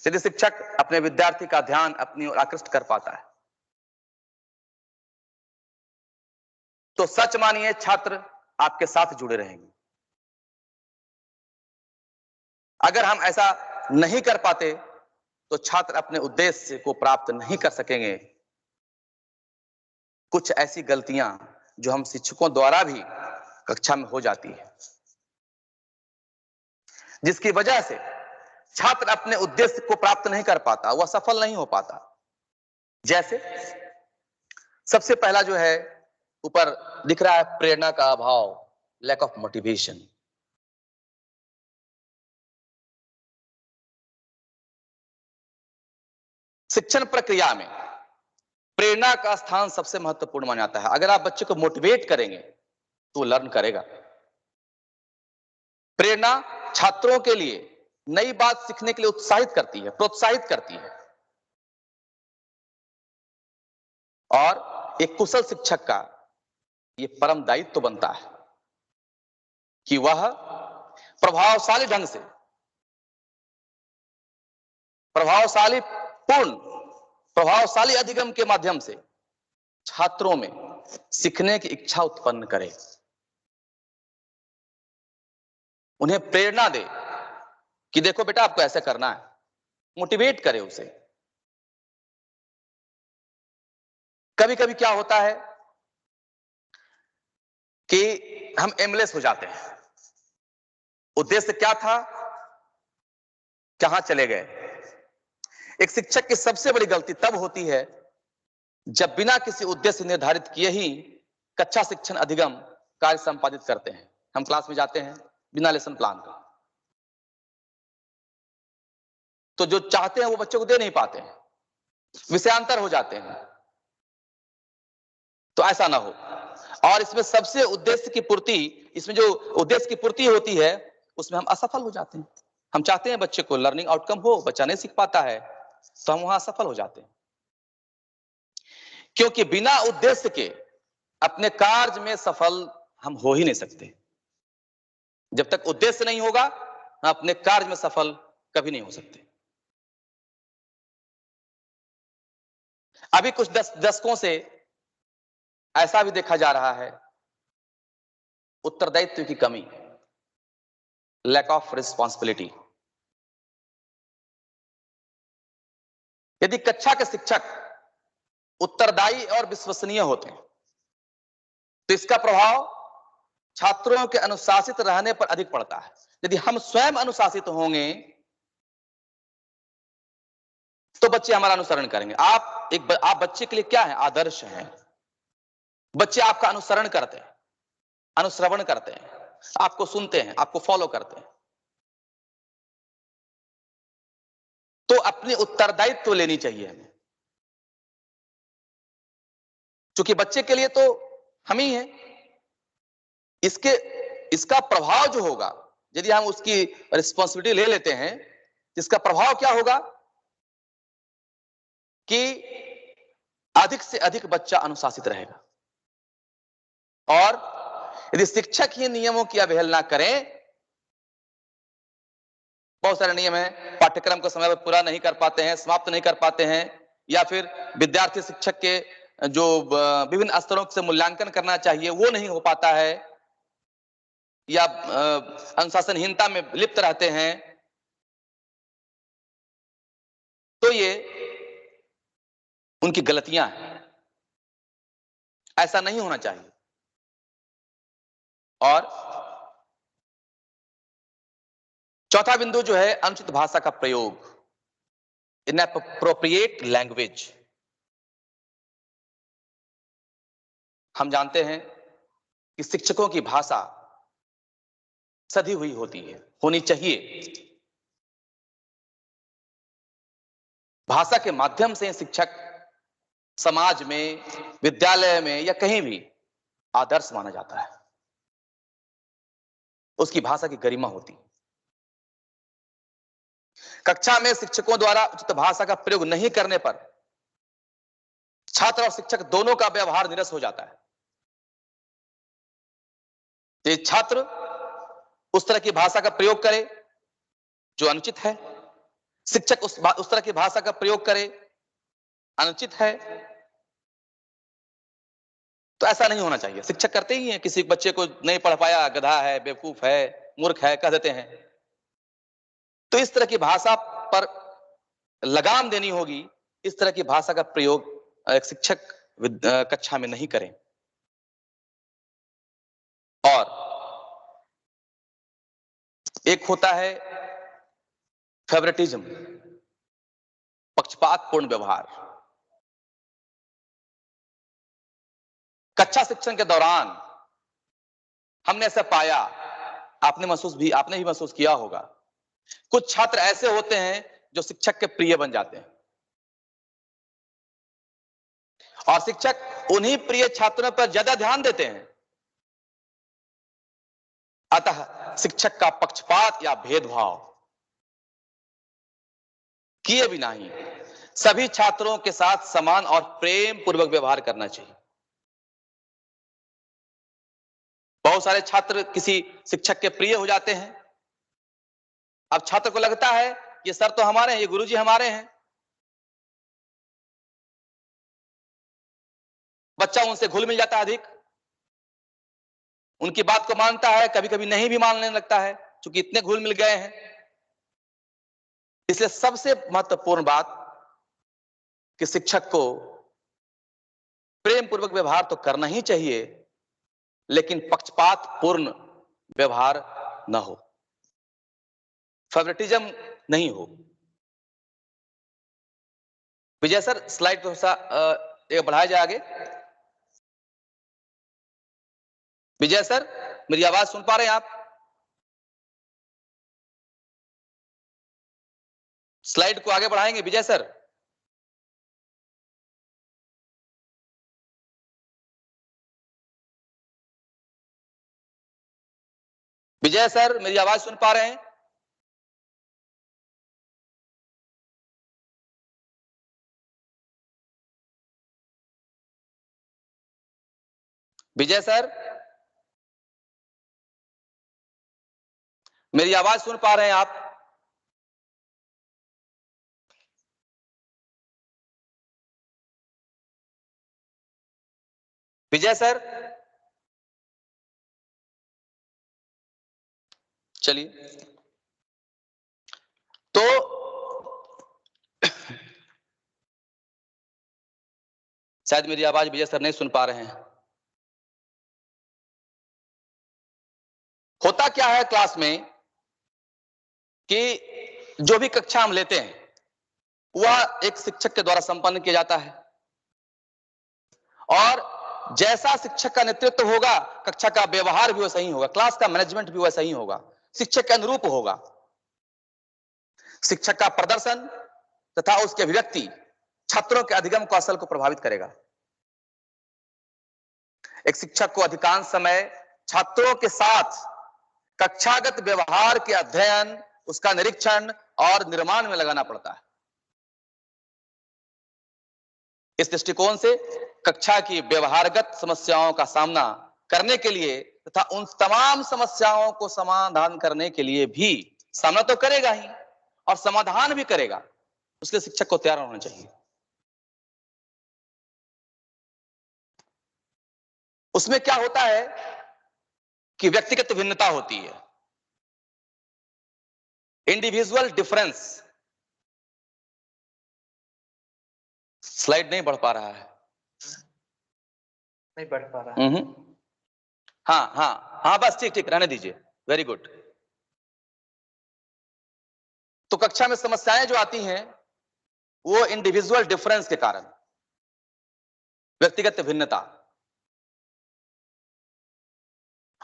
यदि शिक्षक अपने विद्यार्थी का ध्यान अपनी ओर आकर्षित कर पाता है तो सच मानिए छात्र आपके साथ जुड़े रहेंगे। अगर हम ऐसा नहीं कर पाते तो छात्र अपने उद्देश्य को प्राप्त नहीं कर सकेंगे। कुछ ऐसी गलतियां जो हम शिक्षकों द्वारा भी कक्षा में हो जाती है, जिसकी वजह से छात्र अपने उद्देश्य को प्राप्त नहीं कर पाता, वह सफल नहीं हो पाता। जैसे सबसे पहला जो है ऊपर दिख रहा है, प्रेरणा का अभाव, लैक ऑफ मोटिवेशन। शिक्षण प्रक्रिया में प्रेरणा का स्थान सबसे महत्वपूर्ण माना जाता है। अगर आप बच्चे को मोटिवेट करेंगे तो वो लर्न करेगा। प्रेरणा छात्रों के लिए नई बात सीखने के लिए उत्साहित करती है, प्रोत्साहित करती है। और एक कुशल शिक्षक का यह परम दायित्व तो बनता है कि वह प्रभावशाली ढंग से, प्रभावशाली अधिगम के माध्यम से छात्रों में सीखने की इच्छा उत्पन्न करे, उन्हें प्रेरणा दे कि देखो बेटा आपको ऐसा करना है, मोटिवेट करे उसे। कभी कभी क्या होता है कि हम एमलेस हो जाते हैं, उद्देश्य क्या था, कहां चले गए। एक शिक्षक की सबसे बड़ी गलती तब होती है जब बिना किसी उद्देश्य निर्धारित किए ही कक्षा शिक्षण अधिगम कार्य संपादित करते हैं। हम क्लास में जाते हैं बिना लेसन प्लान का, तो जो चाहते हैं वो बच्चे को दे नहीं पाते हैं, विषयांतर हो जाते हैं। तो ऐसा ना हो। और इसमें सबसे उद्देश्य की पूर्ति, इसमें जो उद्देश्य की पूर्ति होती है उसमें हम असफल हो जाते हैं। हम चाहते हैं बच्चे को लर्निंग आउटकम हो, बच्चा नहीं सीख पाता है तो हम वहां असफल हो जाते हैं, क्योंकि बिना उद्देश्य के अपने कार्य में सफल हम हो ही नहीं सकते। जब तक उद्देश्य नहीं होगा हम अपने कार्य में सफल कभी नहीं हो सकते। अभी कुछ दशकों से ऐसा भी देखा जा रहा है, उत्तरदायित्व की कमी, लैक ऑफ रिस्पॉन्सिबिलिटी। यदि कक्षा के शिक्षक उत्तरदायी और विश्वसनीय होते हैं तो इसका प्रभाव छात्रों के अनुशासित रहने पर अधिक पड़ता है। यदि हम स्वयं अनुशासित होंगे तो बच्चे हमारा अनुसरण करेंगे। आप बच्चे के लिए क्या है? आदर्श हैं। बच्चे आपका अनुसरण करते हैं, अनुश्रवण करते हैं, आपको सुनते हैं, आपको फॉलो करते हैं। तो अपनी उत्तरदायित्व लेनी चाहिए हमें, क्योंकि बच्चे के लिए तो हम ही हैं। इसका प्रभाव जो होगा, यदि हम उसकी रिस्पॉन्सिबिलिटी ले लेते हैं, इसका प्रभाव क्या होगा कि अधिक से अधिक बच्चा अनुशासित रहेगा। और यदि शिक्षक ही नियमों की अवहेलना करें, बहुत सारे नियम हैं, पाठ्यक्रम को समय पर पूरा नहीं कर पाते हैं, समाप्त नहीं कर पाते हैं, या फिर विद्यार्थी शिक्षक के जो विभिन्न स्तरों से मूल्यांकन करना चाहिए वो नहीं हो पाता है, या अनुशासनहीनता में लिप्त रहते हैं, तो ये उनकी गलतियां हैं। ऐसा नहीं होना चाहिए। और चौथा बिंदु जो है अनुचित भाषा का प्रयोग, इनएप्रोप्रिएट लैंग्वेज। हम जानते हैं कि शिक्षकों की भाषा सधी हुई होती है, होनी चाहिए। भाषा के माध्यम से शिक्षक समाज में, विद्यालय में या कहीं भी आदर्श माना जाता है। उसकी भाषा की गरिमा होती है। कक्षा में शिक्षकों द्वारा उचित भाषा का प्रयोग नहीं करने पर छात्र और शिक्षक दोनों का व्यवहार निरस हो जाता है। ये छात्र उस तरह की भाषा का प्रयोग करे जो अनुचित है, शिक्षक उस तरह की भाषा का प्रयोग करे अनुचित है, तो ऐसा नहीं होना चाहिए। शिक्षक करते ही हैं, किसी बच्चे को नहीं पढ़ पाया, गधा है, बेवकूफ है, मूर्ख है कह देते हैं। तो इस तरह की भाषा पर लगाम देनी होगी। इस तरह की भाषा का प्रयोग एक शिक्षक कक्षा में नहीं करें। और एक होता है फेवरेटिज्म, पक्षपातपूर्ण व्यवहार। कक्षा शिक्षण के दौरान हमने ऐसा पाया, आपने भी महसूस किया होगा, कुछ छात्र ऐसे होते हैं जो शिक्षक के प्रिय बन जाते हैं, और शिक्षक उन्हीं प्रिय छात्रों पर ज्यादा ध्यान देते हैं। अतः शिक्षक का पक्षपात या भेदभाव किए बिना ही सभी छात्रों के साथ समान और प्रेम पूर्वक व्यवहार करना चाहिए। बहुत सारे छात्र किसी शिक्षक के प्रिय हो जाते हैं। अब छात्र को लगता है ये सर तो हमारे हैं, ये गुरुजी हमारे हैं। बच्चा उनसे घुल मिल जाता है अधिक, उनकी बात को मानता है, कभी कभी नहीं भी मानने लगता है, क्योंकि इतने घुल मिल गए हैं। इसलिए सबसे महत्वपूर्ण बात कि शिक्षक को प्रेम पूर्वक व्यवहार तो करना ही चाहिए, लेकिन पक्षपात पूर्ण व्यवहार न हो, फेवरेटिज्म नहीं हो। विजय सर, स्लाइड को बढ़ाया जाए आगे। विजय सर, मेरी आवाज सुन पा रहे हैं आप? स्लाइड को आगे बढ़ाएंगे विजय सर? विजय सर, मेरी आवाज सुन पा रहे हैं? विजय सर, मेरी आवाज सुन पा रहे हैं आप? विजय सर, चलिए, तो शायद मेरी आवाज विजय सर नहीं सुन पा रहे हैं। होता क्या है क्लास में कि जो भी कक्षा हम लेते हैं वह एक शिक्षक के द्वारा संपन्न किया जाता है, और जैसा शिक्षक का नेतृत्व होगा कक्षा का व्यवहार भी वैसा ही होगा, क्लास का मैनेजमेंट भी वैसा ही होगा, शिक्षक के अनुरूप होगा। शिक्षक का प्रदर्शन तथा उसकी अभिव्यक्ति छात्रों के अधिगम कौशल को प्रभावित करेगा। एक शिक्षक को अधिकांश समय छात्रों के साथ कक्षागत व्यवहार के अध्ययन, उसका निरीक्षण और निर्माण में लगाना पड़ता है। इस दृष्टिकोण से कक्षा की व्यवहारगत समस्याओं का सामना करने के लिए तथा उन तमाम समस्याओं को समाधान करने के लिए भी, सामना तो करेगा ही और समाधान भी करेगा, उसके शिक्षक को तैयार होना चाहिए। उसमें क्या होता है कि व्यक्तिगत भिन्नता होती है, इंडिविजुअल डिफरेंस। स्लाइड नहीं बढ़ पा रहा है, नहीं बढ़ पा रहा है। हाँ हाँ हाँ, बस ठीक ठीक, रहने दीजिए, वेरी गुड। तो कक्षा में समस्याएं जो आती हैं वो इंडिविजुअल डिफरेंस के कारण, व्यक्तिगत भिन्नता,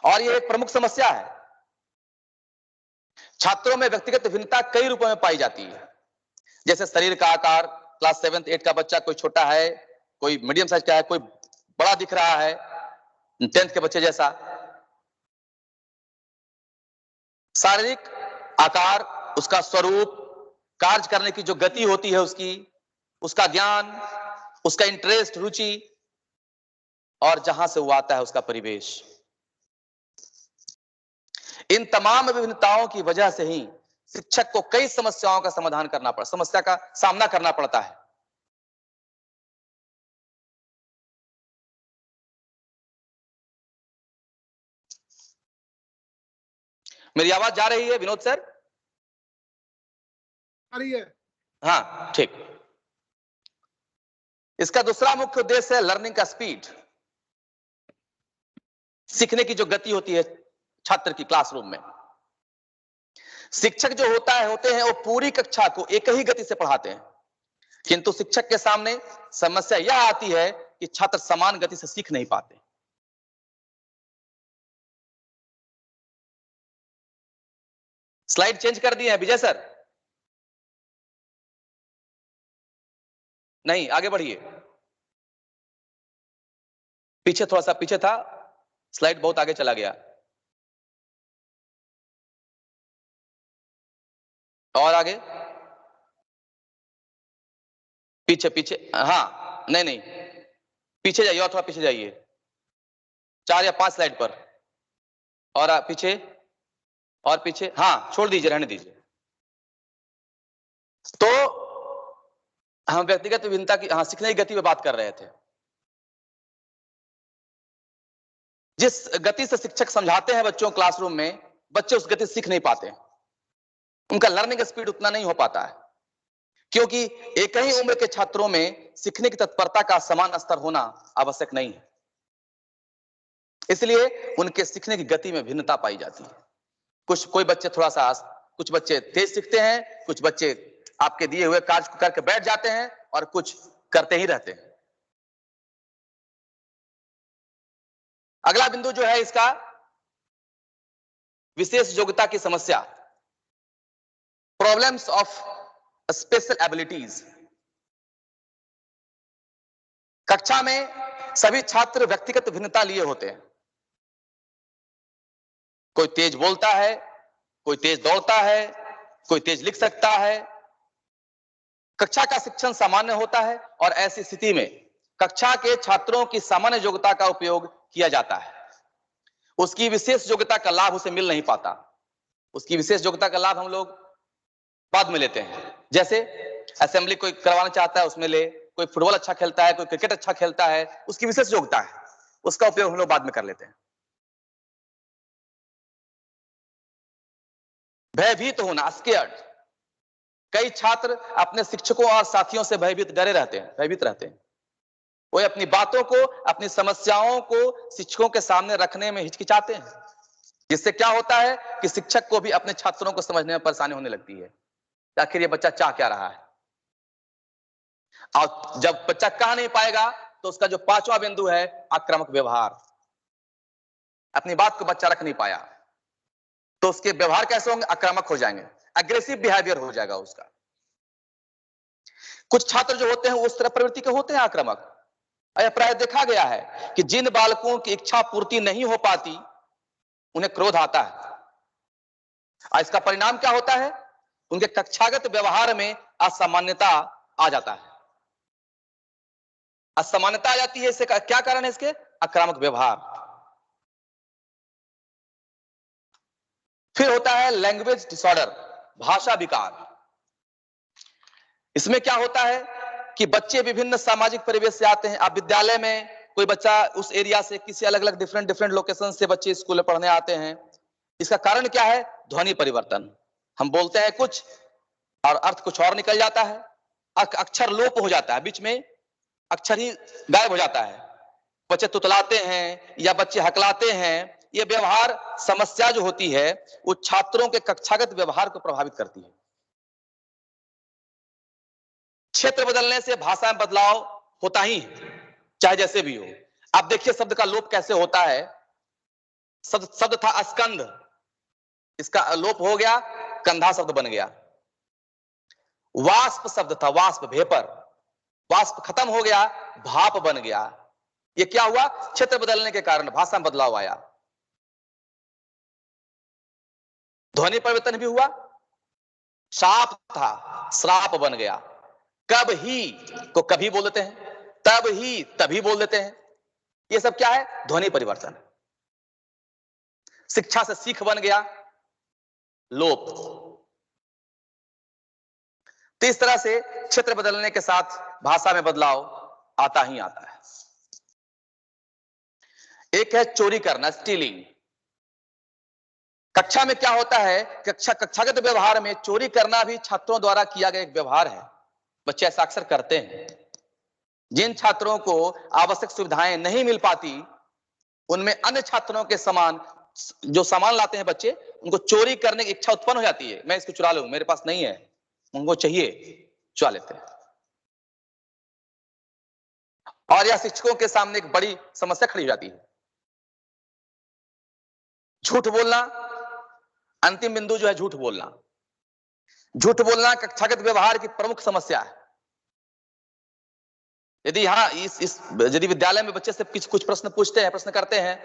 और ये एक प्रमुख समस्या है। छात्रों में व्यक्तिगत भिन्नता कई रूपों में पाई जाती है, जैसे शरीर का आकार, क्लास 7th 8th का बच्चा कोई छोटा है, कोई मीडियम साइज का है, कोई बड़ा दिख रहा है 10th के बच्चे जैसा। शारीरिक आकार, उसका स्वरूप, कार्य करने की जो गति होती है उसकी, उसका ज्ञान, उसका इंटरेस्ट, रुचि, और जहां से वो आता है उसका परिवेश, इन तमाम विभिन्नताओं की वजह से ही शिक्षक को कई समस्या का सामना करना पड़ता है। मेरी आवाज जा रही है विनोद सर? आ रही है। हाँ ठीक। इसका दूसरा मुख्य उद्देश्य है लर्निंग का स्पीड, सीखने की जो गति होती है छात्र की क्लासरूम में। शिक्षक जो होते हैं वो पूरी कक्षा को एक ही गति से पढ़ाते हैं, किंतु शिक्षक के सामने समस्या यह आती है कि छात्र समान गति से सीख नहीं पाते। स्लाइड चेंज कर दिए हैं विजय सर? नहीं, आगे बढ़िए, पीछे थोड़ा सा पीछे था, स्लाइड बहुत आगे चला गया। और आगे, पीछे पीछे, हाँ नहीं नहीं, पीछे जाइए, और थोड़ा पीछे जाइए, 4 या 5 स्लाइड पर, और पीछे, और पीछे, हाँ छोड़ दीजिए, रहने दीजिए। तो हम व्यक्तिगत विभिन्नता की, हाँ, सीखने की गति पे बात कर रहे थे। जिस गति से शिक्षक समझाते हैं बच्चों क्लासरूम में, बच्चे उस गति से सीख नहीं पाते, उनका लर्निंग स्पीड उतना नहीं हो पाता है, क्योंकि एक ही उम्र के छात्रों में सीखने की तत्परता का समान स्तर होना आवश्यक नहीं है, इसलिए उनके सीखने की गति में भिन्नता पाई जाती है। कोई बच्चे कुछ बच्चे तेज सीखते हैं, कुछ बच्चे आपके दिए हुए कार्य को करके बैठ जाते हैं, और कुछ करते ही रहते हैं। अगला बिंदु जो है इसका, विशेष योग्यता की समस्या, प्रॉब्लम्स ऑफ स्पेशल एबिलिटीज। कक्षा में सभी छात्र व्यक्तिगत भिन्नता लिए होते हैं, कोई तेज बोलता है, कोई तेज दौड़ता है, कोई तेज लिख सकता है। कक्षा का शिक्षण सामान्य होता है और ऐसी स्थिति में कक्षा के छात्रों की सामान्य योग्यता का उपयोग किया जाता है। उसकी विशेष योग्यता का लाभ उसे मिल नहीं पाता। उसकी विशेष योग्यता का लाभ हम लोग बाद में लेते हैं। जैसे असेंबली कोई करवाना चाहता है उसमें ले, कोई फुटबॉल अच्छा खेलता है, कोई क्रिकेट अच्छा खेलता है, उसकी विशेष योग्यता है, उसका उपयोग हम लोग बाद में कर लेते हैं। भयभीत होना, स्केयर्ड। कई छात्र अपने शिक्षकों और साथियों से भयभीत रहते हैं। वो अपनी बातों को, अपनी समस्याओं को शिक्षकों के सामने रखने में हिचकिचाते हैं, जिससे क्या होता है कि शिक्षक को भी अपने छात्रों को समझने में परेशानी होने लगती है। आखिर ये बच्चा चाह क्या रहा है। और जब बच्चा कह नहीं पाएगा तो उसका जो पांचवा बिंदु है, आक्रामक व्यवहार। अपनी बात को बच्चा रख नहीं पाया तो उसके व्यवहार कैसे होंगे, आक्रामक हो जाएंगे, एग्रेसिव बिहेवियर हो जाएगा उसका। कुछ छात्र जो होते हैं उस तरह प्रवृत्ति के होते हैं, आक्रामक। यह प्राय देखा गया है कि जिन बालकों की इच्छा पूर्ति नहीं हो पाती उन्हें क्रोध आता है, और इसका परिणाम क्या होता है, उनके कक्षागत व्यवहार में असामान्यता आ जाता है। असामान्यता आ जाती है, इससे क्या कारण है इसके, आक्रामक व्यवहार। फिर होता है लैंग्वेज डिसऑर्डर, भाषा विकार। इसमें क्या होता है कि बच्चे विभिन्न सामाजिक परिवेश से आते हैं। आप विद्यालय में कोई बच्चा उस एरिया से, किसी अलग अलग डिफरेंट लोकेशन से बच्चे स्कूल में पढ़ने आते हैं। इसका कारण क्या है, ध्वनि परिवर्तन। हम बोलते हैं कुछ और अर्थ कुछ और निकल जाता है, अक्षर लोप हो जाता है, बीच में अक्षर ही गायब हो जाता है। बच्चे तुतलाते हैं या बच्चे हकलाते हैं। ये व्यवहार समस्या जो होती है वो छात्रों के कक्षागत व्यवहार को प्रभावित करती है। क्षेत्र बदलने से भाषा में बदलाव होता ही है, चाहे जैसे भी हो। आप देखिए शब्द का लोप कैसे होता है। शब्द था स्कंध, इसका लोप हो गया, कंधा शब्द बन गया। वाष्प शब्द था, वाष्प वेपर, वाष्प खत्म हो गया, भाप बन गया। ये क्या हुआ, क्षेत्र बदलने के कारण भाषा में बदलाव आया। ध्वनि परिवर्तन भी हुआ। शाप था, श्राप बन गया। कब ही को कभी बोल देते हैं, तब ही तभी बोल देते हैं। ये सब क्या है, ध्वनि परिवर्तन। शिक्षा से सीख बन गया, लोप। तो इस तरह से क्षेत्र बदलने के साथ भाषा में बदलाव आता ही आता है। एक है चोरी करना, स्टीलिंग। कक्षा में क्या होता है, कक्षागत व्यवहार में चोरी करना भी छात्रों द्वारा किया गया एक व्यवहार है। बच्चे ऐसा अक्सर करते हैं। जिन छात्रों को आवश्यक सुविधाएं नहीं मिल पाती उनमें अन्य छात्रों के समान जो सामान लाते हैं बच्चे, उनको चोरी करने की इच्छा उत्पन्न हो जाती है। मैं इसको चुरा लूं, मेरे पास नहीं है, उनको चाहिए, चुरा लेते हैं। और यह शिक्षकों के सामने एक बड़ी समस्या खड़ी हो जाती है। झूठ बोलना, अंतिम बिंदु जो है झूठ बोलना। झूठ बोलना कक्षागत व्यवहार की प्रमुख समस्या है। यदि यदि विद्यालय में बच्चे से कुछ प्रश्न पूछते हैं, प्रश्न करते हैं,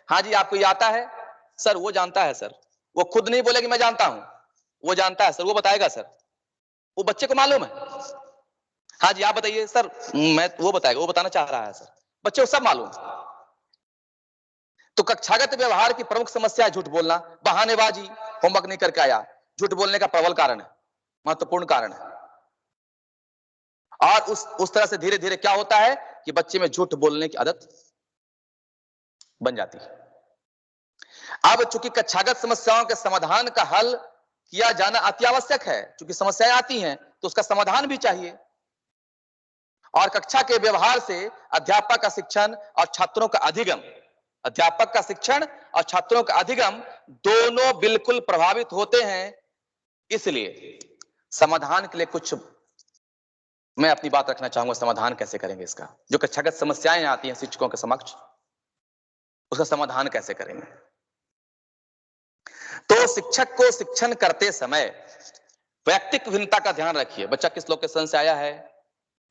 हाँ जी आपको ये आता है, सर वो जानता है सर, वो खुद नहीं बोलेगा मैं जानता हूं, वो जानता है सर, वो बताएगा सर, वो बच्चे को मालूम है। हाँ जी आप बताइए सर, मैं, वो बताएगा, वो बताना चाह रहा है सर, बच्चे को सब मालूम। तो कक्षागत व्यवहार की प्रमुख समस्या है झूठ बोलना। बहानेबाजी, होमवर्क नहीं करके आया, झूठ बोलने का प्रबल कारण है, महत्वपूर्ण कारण है। और उस तरह से धीरे धीरे क्या होता है कि बच्चे में झूठ बोलने की आदत बन जाती है। अब चूंकि कक्षागत समस्याओं के समाधान का हल किया जाना अति आवश्यक है, चूंकि समस्याएं आती हैं तो उसका समाधान भी चाहिए। और कक्षा के व्यवहार से अध्यापक का शिक्षण और छात्रों का अधिगम, अध्यापक का शिक्षण और छात्रों का अधिगम दोनों बिल्कुल प्रभावित होते हैं। इसलिए समाधान के लिए कुछ मैं अपनी बात रखना चाहूंगा। समाधान कैसे करेंगे इसका, जो कक्षागत समस्याएं आती हैं शिक्षकों के समक्ष, उसका समाधान कैसे करेंगे। तो शिक्षक को शिक्षण करते समय वैयक्तिक भिन्नता का ध्यान रखिए। बच्चा किस लोकेशन से आया है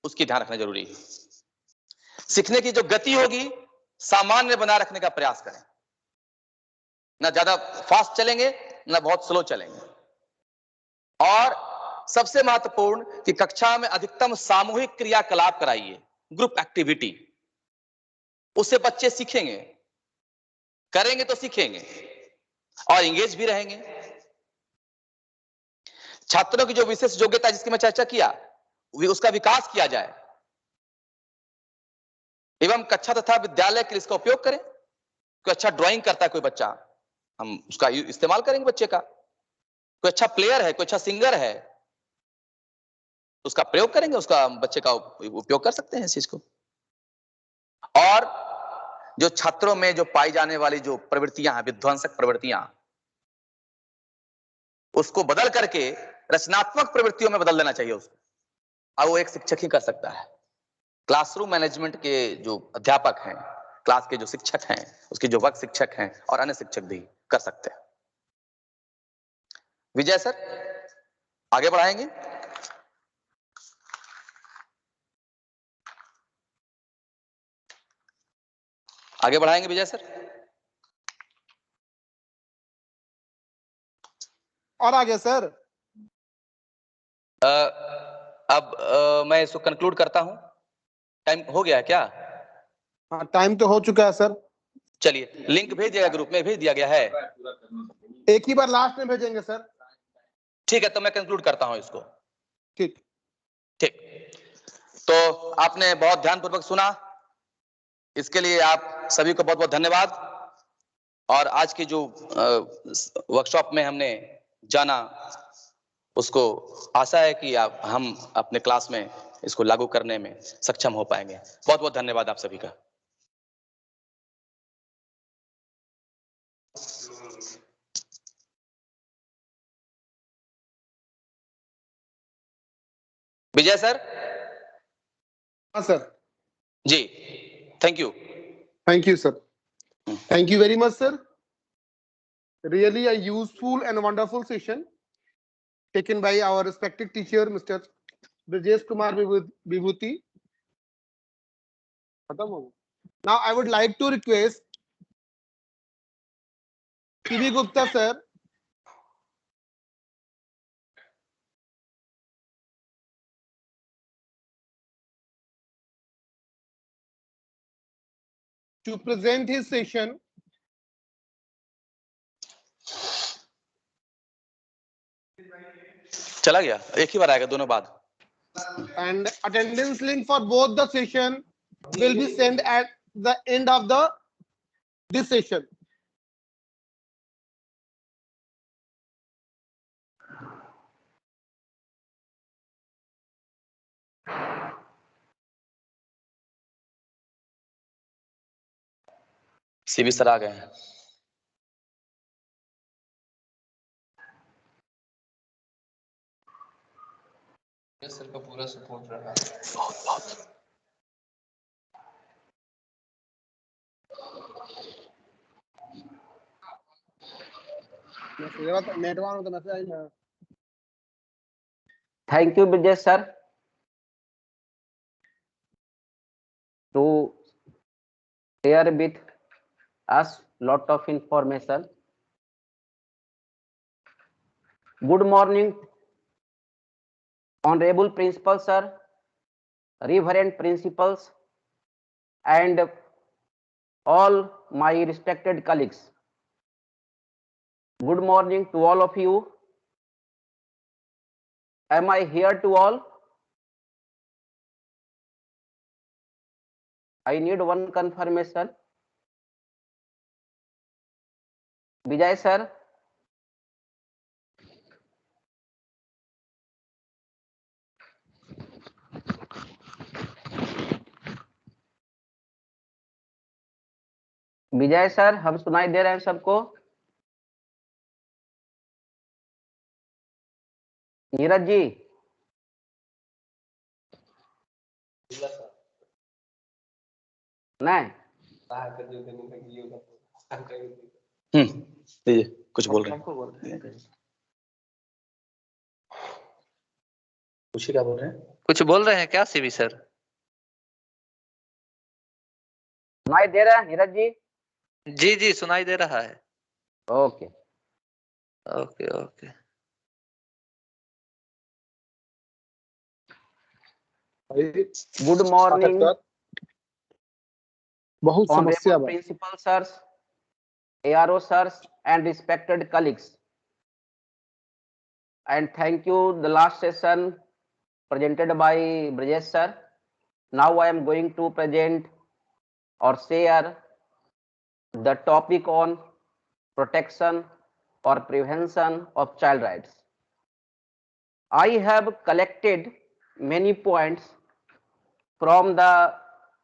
उसकी ध्यान रखना जरूरी है। सीखने की जो गति होगी सामान्य बनाए रखने का प्रयास करें। ना ज्यादा फास्ट चलेंगे ना बहुत स्लो चलेंगे। और सबसे महत्वपूर्ण कि कक्षा में अधिकतम सामूहिक क्रियाकलाप कराइए, ग्रुप एक्टिविटी, उससे बच्चे सीखेंगे, करेंगे तो सीखेंगे और इंगेज भी रहेंगे। छात्रों की जो विशेष योग्यता जिसकी मैं चर्चा किया, उसका विकास किया जाए एवं कक्षा तथा विद्यालय के लिए इसका उपयोग करें। कोई अच्छा ड्राइंग करता है कोई बच्चा, हम उसका इस्तेमाल करेंगे बच्चे का। कोई अच्छा प्लेयर है, कोई अच्छा सिंगर है, उसका प्रयोग करेंगे, उसका बच्चे का उपयोग कर सकते हैं इस चीज को। और जो छात्रों में जो पाई जाने वाली जो प्रवृत्तियां हैं, विध्वंसक प्रवृत्तियां, उसको बदल करके रचनात्मक प्रवृत्तियों में बदल देना चाहिए उसको। और वो एक शिक्षक ही कर सकता है। क्लासरूम मैनेजमेंट के जो अध्यापक हैं, क्लास के जो शिक्षक हैं, उसके जो वर्ग शिक्षक हैं और अन्य शिक्षक भी कर सकते हैं। विजय सर आगे बढ़ाएंगे। आगे बढ़ाएंगे विजय सर। और आगे सर। अब मैं इसको कंक्लूड करता हूं। टाइम हो गया क्या? हाँ, टाइम तो हो चुका है सर। चलिए, लिंक भेज दिया, ग्रुप में भेज दिया गया है। एक ही बार लास्ट में भेजेंगे सर। ठीक है, तो मैं कंक्लूड करता हूं इसको। ठीक ठीक, तो आपने बहुत ध्यानपूर्वक सुना, इसके लिए आप सभी को बहुत बहुत धन्यवाद। और आज की जो वर्कशॉप में हमने जाना, उसको आशा है कि हम अपने क्लास में इसको लागू करने में सक्षम हो पाएंगे। बहुत बहुत धन्यवाद आप सभी का। विजय सर। हाँ सर। जी, thank you. Thank you, sir. Thank you very much, sir. Really a useful and wonderful session taken by our respected teacher, Mr. Brajesh Kumar Vibhuti. Now, I would like to request P.V. Gupta, sir, to present his session. चला गया, एक ही बार आएगा, दोनों बाद। And attendance link for both the session will be sent at the end of this session. CB sir आ गए हैं। Sir का पूरा सपोर्ट रहा। बहुत बहुत Thank you, Vijay sir, to share with us lot of information. Good morning, honorable principal sir, reverend principals, and all my respected colleagues. Good morning to all of you. Am I here to all? I need one confirmation. Vijay sir. Vijay sir, हम सुनाई दे रहे हैं सबको? नीरज जी, नहीं कुछ बोल रहे हैं, कुछ क्या बोल रहे हैं? कुछ बोल रहे हैं क्या सीबी सर? सुनाई दे रहा है नीरज जी? जी जी सुनाई दे रहा है। Okay. Okay, okay. Good morning, बहुत समस्या honorable बा principal sirs, ARO sirs, and respected colleagues. And thank you. The last session presented by Brajesh sir. Now I am going to present or share the topic on protection or prevention of child rights. I have collected many points from the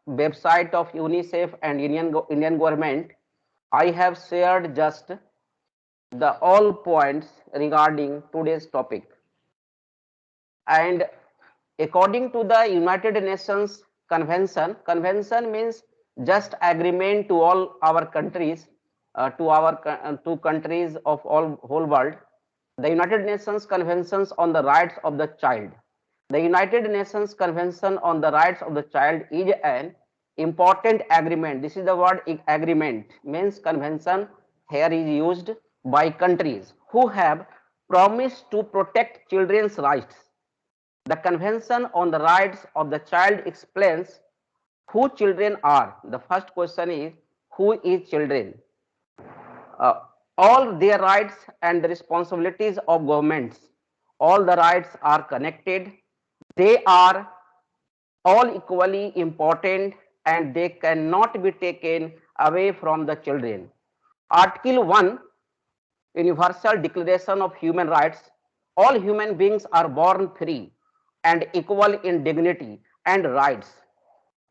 website of UNICEF and Indian government. I have shared just the all points regarding today's topic. And according to the United Nations convention means just agreement to all our countries, to countries of all whole world. The United Nations conventions on the rights of the child. The United Nations convention on the rights of the child is an important agreement. This is the word agreement, means convention here is used by countries who have promised to protect children's rights. The Convention on the Rights of the Child explains who children are. The first question is, who is children? Uh, all their rights and the responsibilities of governments. All the rights are connected. They are all equally important and they cannot be taken away from the children. Article 1, Universal Declaration of Human Rights. All human beings are born free and equal in dignity and rights.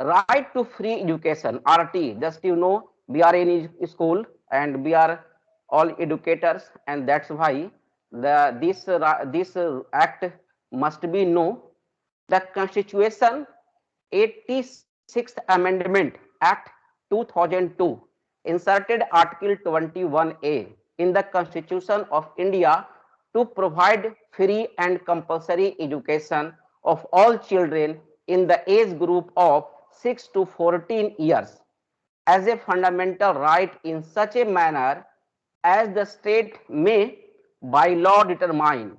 Right to free education, RT. Just you know, we are in school and we are all educators, and that's why this act must be known. The Constitution 86th Amendment Act 2002 inserted Article 21A in the Constitution of India to provide free and compulsory education of all children in the age group of 6 to 14 years as a fundamental right in such a manner as the state may by law determine.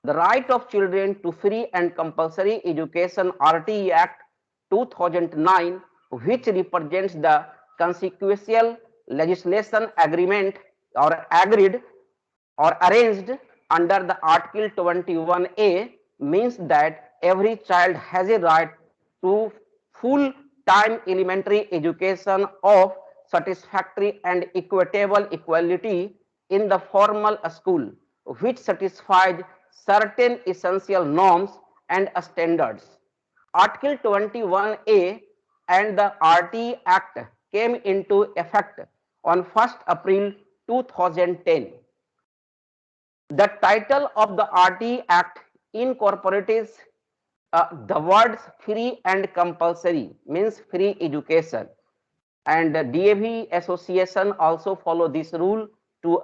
The right of children to free and compulsory education RTE Act 2009, which represents the consequential legislation agreement or agreed or arranged under the Article 21A, means that every child has a right to full time elementary education of satisfactory and equitable equality in the formal school, which satisfies certain essential norms and standards. Article 21A and the RT Act came into effect on 1st April 2010. The title of the RT Act incorporates the words free and compulsory, means free education. And the DAV Association also follow this rule to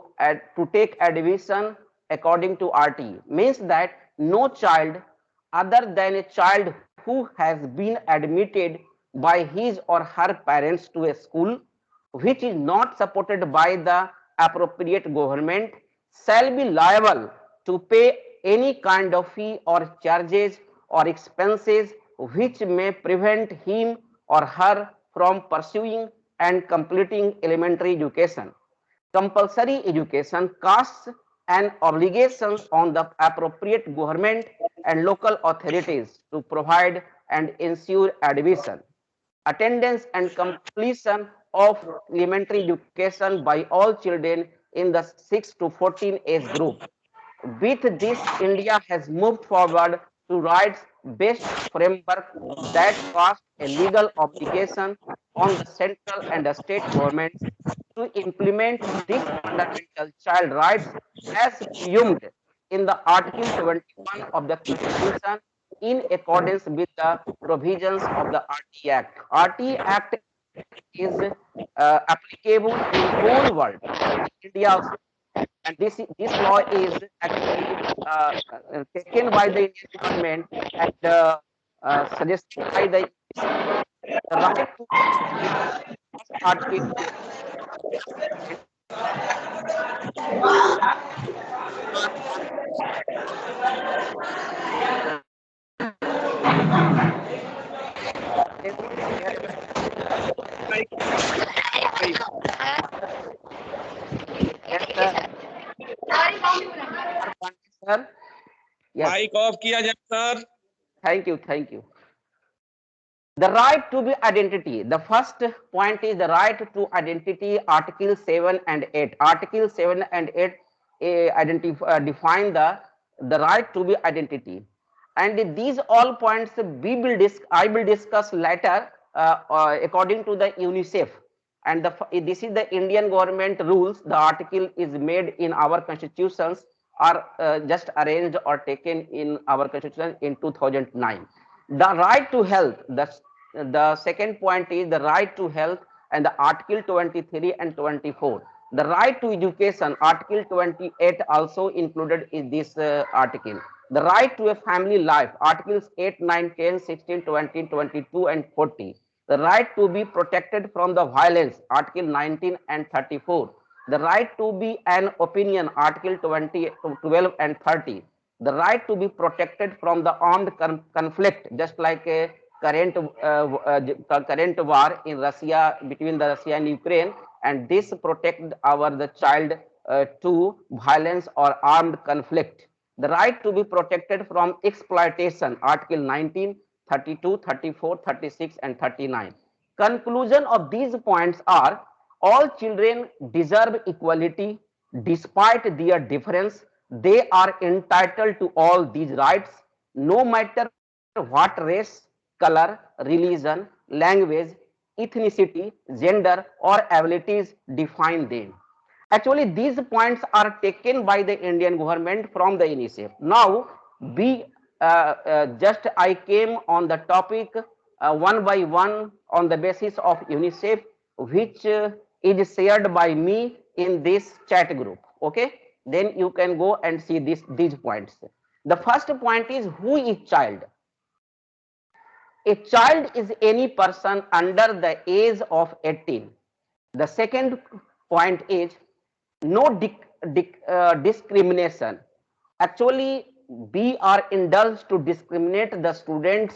take admission according to RT, means that no child other than a child who has been admitted by his or her parents to a school which is not supported by the appropriate government shall be liable to pay any kind of fee or charges or expenses which may prevent him or her from pursuing and completing elementary education. Compulsory education casts an obligation on the appropriate government and local authorities to provide and ensure admission, attendance and completion of elementary education by all children in the 6 to 14 age group. With this, India has moved forward to rights-based framework that casts a legal obligation on the central and the state governments to implement these fundamental child rights as presumed in the Article 21 of the Constitution in accordance with the provisions of the RT Act. RT Act is applicable in whole world, India also, and this law is actually taken by the Indian government and suggested by the right to article Sir, yes. Mic off किया जाए sir. Thank you. Thank you. The right to be identity. The first point is the right to identity. Article 7 and 8. Article 7 and 8 define the right to be identity. And these all points I will discuss later according to the UNICEF. And this is the Indian government rules. The article is made in our constitutions, are just arranged or taken in our constitution in 2009. The right to health, the second point is the right to health, and the article 23 and 24. The right to education, article 28 also included in this article. The right to a family life, articles 8, 9, 10, 16, 20, 22 and 40. The right to be protected from the violence, article 19 and 34. The right to be an opinion, article 20, 12 and 30. The right to be protected from the armed conflict, just like a current war in Russia, between the Russia and Ukraine, and this protect the child to violence or armed conflict. The right to be protected from exploitation, article 19, 32, 34, 36 and 39. Conclusion of these points are: all children deserve equality despite their difference. They are entitled to all these rights, no matter what race, color, religion, language, ethnicity, gender, or abilities define them. Actually, these points are taken by the Indian government from the UNICEF. Now, I came on the topic one by one on the basis of UNICEF, which is shared by me in this chat group. Okay, then you can go and see these points. The first point is, who is child? A child is any person under the age of 18. The second point is no discrimination. Actually, we are indulged to discriminate the students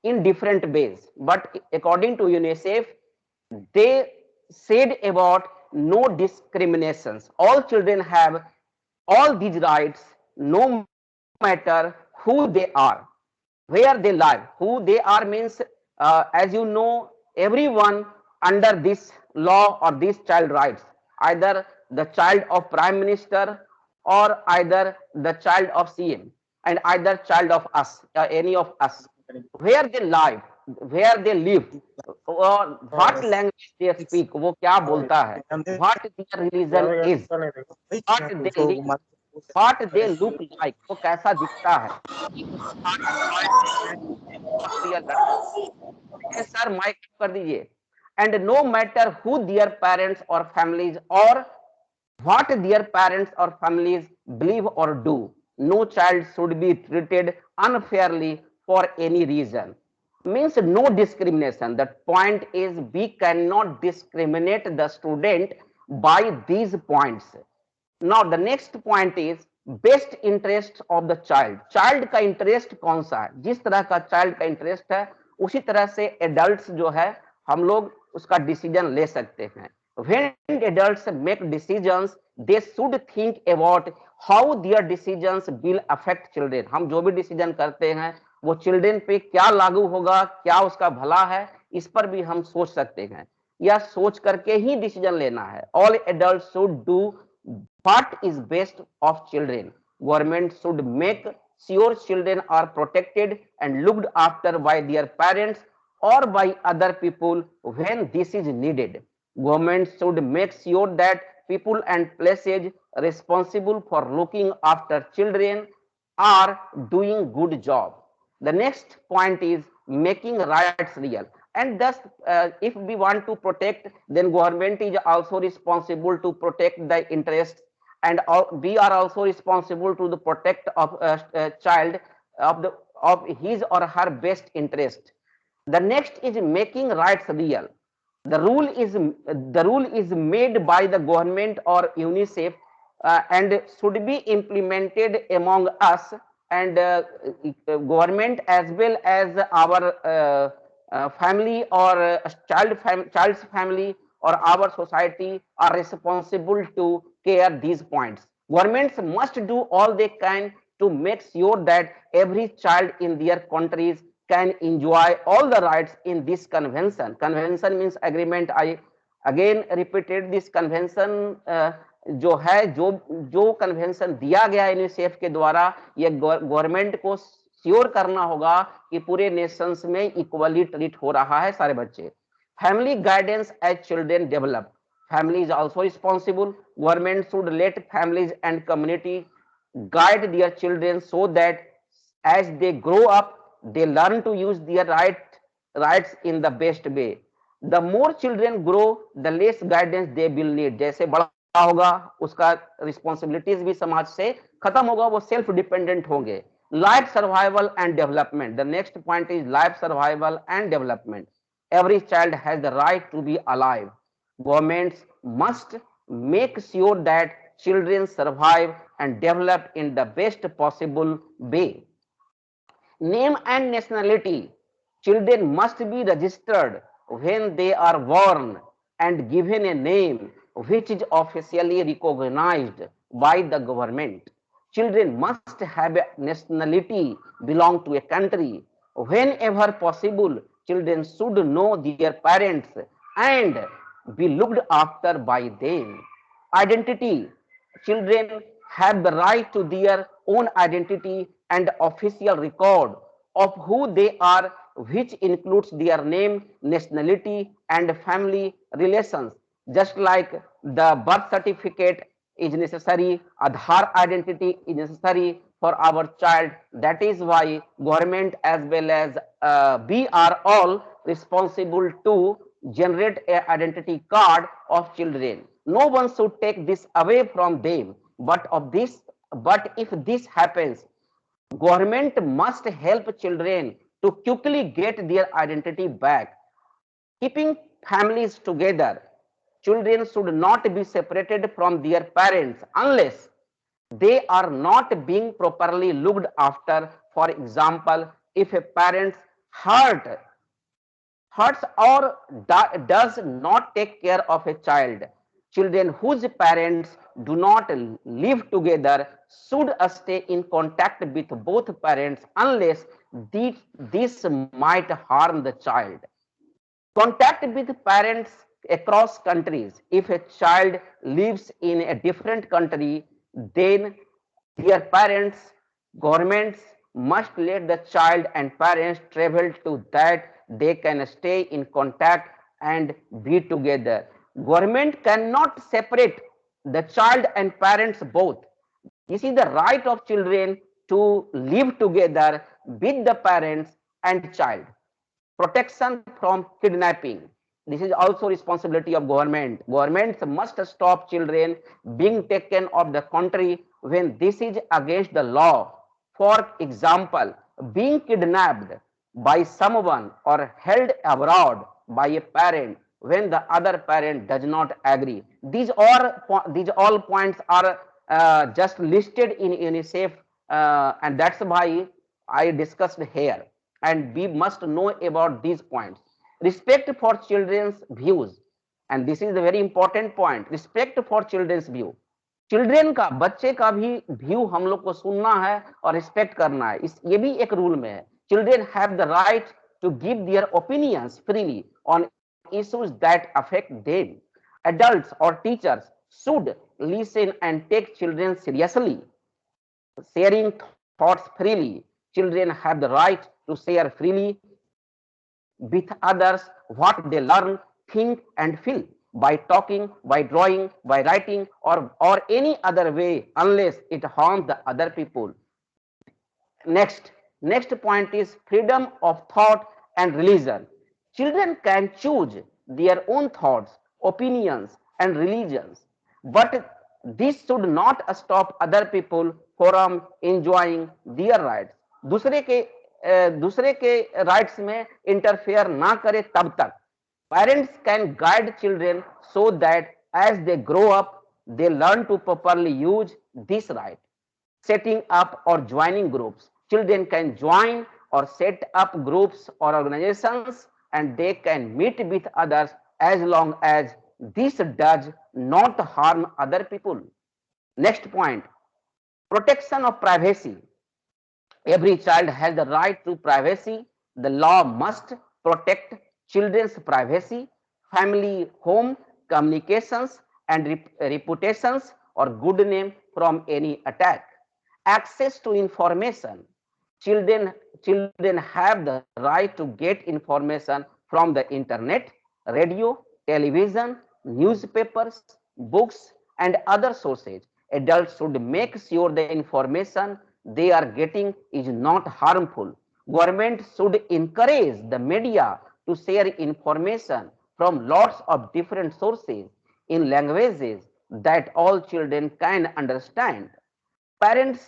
in different ways, but according to UNICEF, they said about no discriminations. All children have all these rights, no matter who they are, where they live. Who they are means, as you know, everyone under this law or these child rights, either the child of prime minister or either the child of CM, and either child of us, any of us, where they live, where they live, or what language they speak, वो क्या बोलता है, what their religion is, what they live, what they look like, वो कैसा दिखता है, sir mic कर दीजिए. And no matter who their parents or families, or what their parents or families believe or do, no child should be treated unfairly for any reason. Means no discrimination. The point is, we cannot discriminate the student by these points. Now the next point is best interest of the child. Child का interest कौन सा है? जिस तरह का child का interest है, उसी तरह से एडल्ट्स जो है हम लोग उसका डिसीजन ले सकते हैं. When adults make decisions, they should think about how their decisions will affect children. हम जो भी डिसीजन करते हैं वो चिल्ड्रन पे क्या लागू होगा, क्या उसका भला है, इस पर भी हम सोच सकते हैं, या सोच करके ही डिसीजन लेना है. All adults should do what is best of children. Government should make sure children are protected and looked after by their parents or by other people when this is needed. Government should make sure that people and places responsible for looking after children are doing good job. The next point is making rights real. And thus, if we want to protect, then government is also responsible to protect the interests, and we are also responsible to the protect of a child of his or her best interest. The next is making rights real. The rule is made by the government or UNICEF and should be implemented among us, and government as well as our family or child's family or our society are responsible to care these points. Governments must do all they can to make sure that every child in their countries can enjoy all the rights in this convention. Convention means agreement. I again repeated this convention. जो है जो convention दिया गया UNICEF के द्वारा, ये government को sure करना होगा कि पूरे नेशंस में इक्वली ट्रीट हो रहा है सारे बच्चे. Family guidance as children develop. Family is also responsible. Government should let families and community guide their children so that as they grow up, they learn to use their rights in the best way. The more children grow, the less guidance they will need. जैसे बड़ा होगा उसका responsibilities भी समाज से खत्म होगा, वो सेल्फ डिपेंडेंट होंगे. Life survival and development. The next point is life survival and development. Every child has the right to be alive. Governments must make sure that children survive and develop in the best possible way. Name and nationality. Children must be registered when they are born and given a name which is officially recognized by the government. Children must have a nationality, belong to a country. Whenever possible, children should know their parents and be looked after by them. Identity. Children have the right to their own identity and official record of who they are, which includes their name, nationality, and family relations. Just like the birth certificate is necessary, Aadhaar identity is necessary for our child. That is why government as well as we are all responsible to generate an identity card of children. No one should take this away from them. But if this happens, government must help children to quickly get their identity back. Keeping families together. Children should not be separated from their parents unless they are not being properly looked after. For example, if a parent hurts or does not take care of a child, children whose parents do not live together should stay in contact with both parents unless this might harm the child. Contact with parents across countries. If a child lives in a different country, then their parents, governments must let the child and parents travel to that they can stay in contact and be together. Government cannot separate the child and parents both. This is the right of children to live together with the parents and child. Protection from kidnapping. This is also responsibility of government. Governments must stop children being taken of the country when this is against the law. For example, being kidnapped by someone or held abroad by a parent when the other parent does not agree. These all points are just listed in UNICEF, and that's why I discussed here. And we must know about these points. Respect for children's views, and this is the very important point. Respect for children's view. Children का, बच्चे का भी view हम लोग को सुनना है और रिस्पेक्ट करना है. ये भी एक रूल में है. Children have the right to give their opinions freely on issues that affect them. Adults or teachers should listen and take children seriously. Sharing thoughts freely. Children have the right to share freely with others what they learn, think, and feel by talking, by drawing, by writing, or any other way, unless it harms the other people. Next point is freedom of thought and religion. Children can choose their own thoughts, opinions, and religions, but this should not stop other people from enjoying their rights. दूसरे के rights में interfere ना करे तब तक. Parents can guide children so that as they grow up, they learn to properly use this right. Setting up or joining groups. Children can join or set up groups or organizations, and they can meet with others as long as this does not harm other people. Next point, protection of privacy. Every child has the right to privacy. The law must protect children's privacy, family, home, communications, and reputations or good name from any attack. Access to information. Children have the right to get information from the internet, radio, television, newspapers, books, and other sources. Adults should make sure the information they are getting is not harmful. Government should encourage the media to share information from lots of different sources in languages that all children can understand. Parents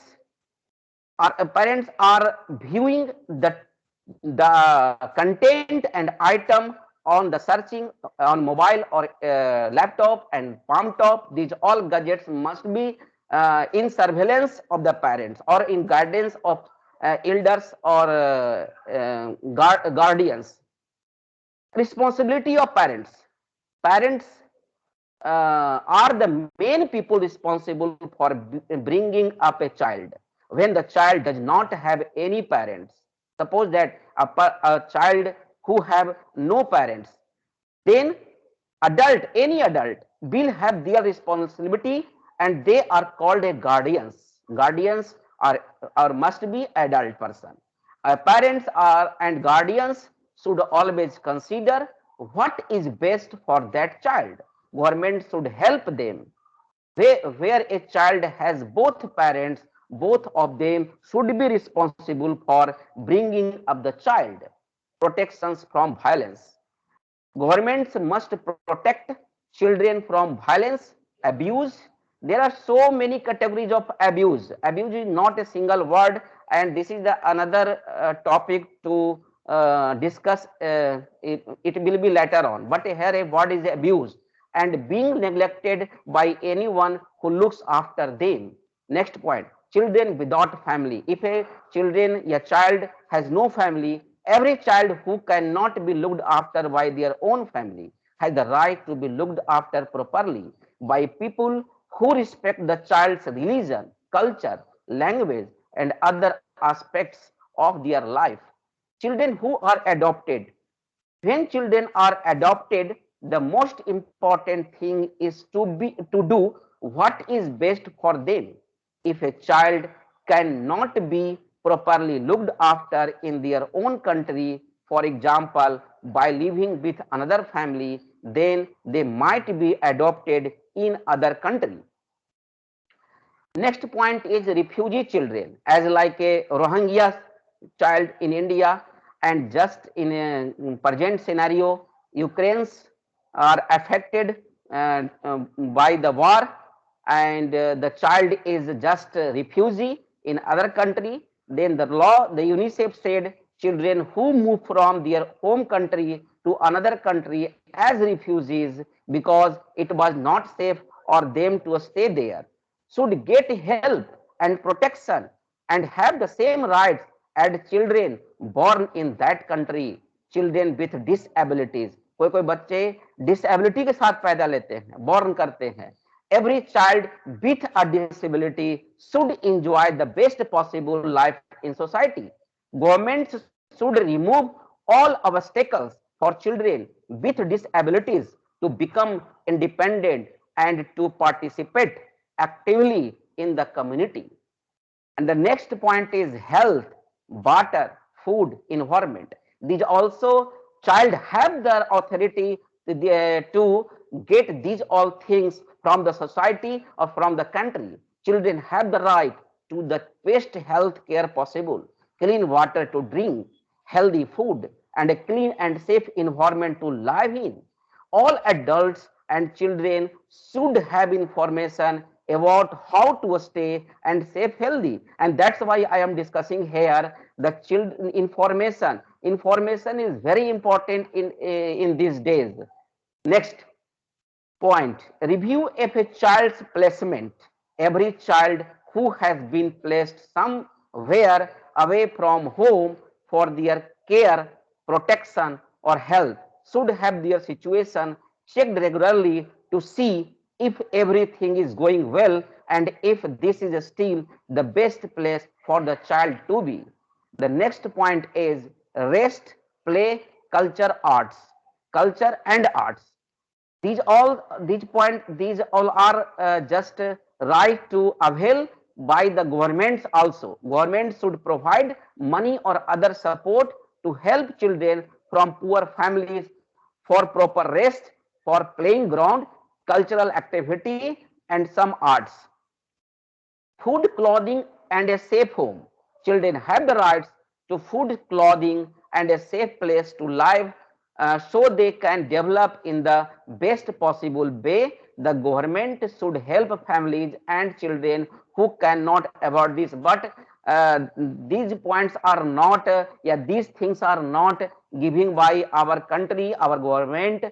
parents are viewing the content and item on the searching on mobile or laptop and palm top. These all gadgets must be in surveillance of the parents or in guidance of elders or guardians. Responsibility of parents. Parents are the main people responsible for bringing up a child. When the child does not have any parents, suppose that a child who have no parents, then any adult will have their responsibility, and they are called a guardians. Guardians are must be adult person. Parents are and guardians should always consider what is best for that child. Government should help them. Where a child has both parents, both of them should be responsible for bringing up the child. Protections from violence. Governments must protect children from violence, abuse. There are so many categories of abuse. Abuse is not a single word, and this is another topic to discuss. It will be later on. But here a word is abuse and being neglected by anyone who looks after them. Next point, children without family. If a child has no family, every child who cannot be looked after by their own family has the right to be looked after properly by people who respect the child's religion, culture, language, and other aspects of their life. Children who are adopted. When children are adopted, the most important thing is to do what is best for them. If a child cannot be properly looked after in their own country, for example, by living with another family, then they might be adopted in other country. Next point is refugee children, as like a Rohingya child in India, and just in a present scenario, Ukrainians are affected by the war, and the child is just a refugee in other country. Then the UNICEF said children who move from their home country to another country as refugees because it was not safe for them to stay there should get help and protection and have the same rights as children born in that country. Children with disabilities, कोई बच्चे disability के साथ पैदा लेते हैं, born करते हैं. Every child with a disability should enjoy the best possible life in society. Governments should remove all obstacles for children with disabilities to become independent and to participate actively in the community. And the next point is health, water, food, environment. These also child have the authority to get these all things from the society or from the country. Children have the right to the best health care possible, clean water to drink, healthy food, and a clean and safe environment to live in. All adults and children should have information about how to stay and stay healthy. And that's why I am discussing here the children information. Information is very important in these days. Next point, review of a child's placement. Every child who has been placed somewhere away from home for their care, protection, or health should have their situation checked regularly to see if everything is going well and if this is still the best place for the child to be. The next point is rest, play, culture, arts. Culture and arts, these all are just right to avail by the governments. Also government should provide money or other support to help children from poor families for proper rest, for playing ground, cultural activity, and some arts. Food, clothing, and a safe home. Children have the rights to food, clothing, and a safe place to live so they can develop in the best possible way. The government should help families and children who cannot afford this. But these points are not, these things are not given by our country, our government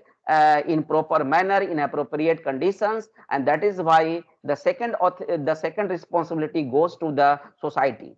in proper manner, in appropriate conditions, and that is why the second responsibility goes to the society.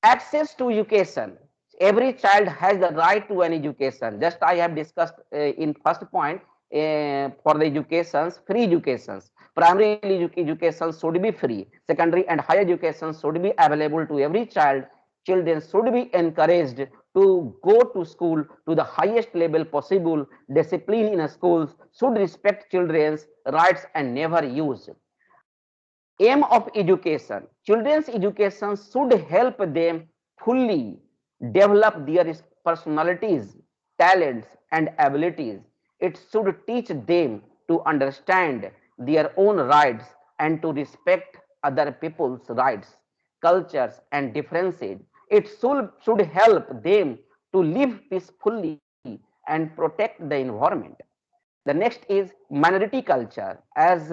Access to education. Every child has the right to an education. Just I have discussed in first point for the educations, free educations. Primary education should be free. Secondary and higher education should be available to every child. Children should be encouraged to go to school to the highest level possible. Discipline in schools should respect children's rights and never use. Aim of education. Children's education should help them fully develop their personalities, talents, and abilities. It should teach them to understand their own rights and to respect other people's rights, cultures, and differences. It should help them to live peacefully and protect the environment. The next is minority culture. As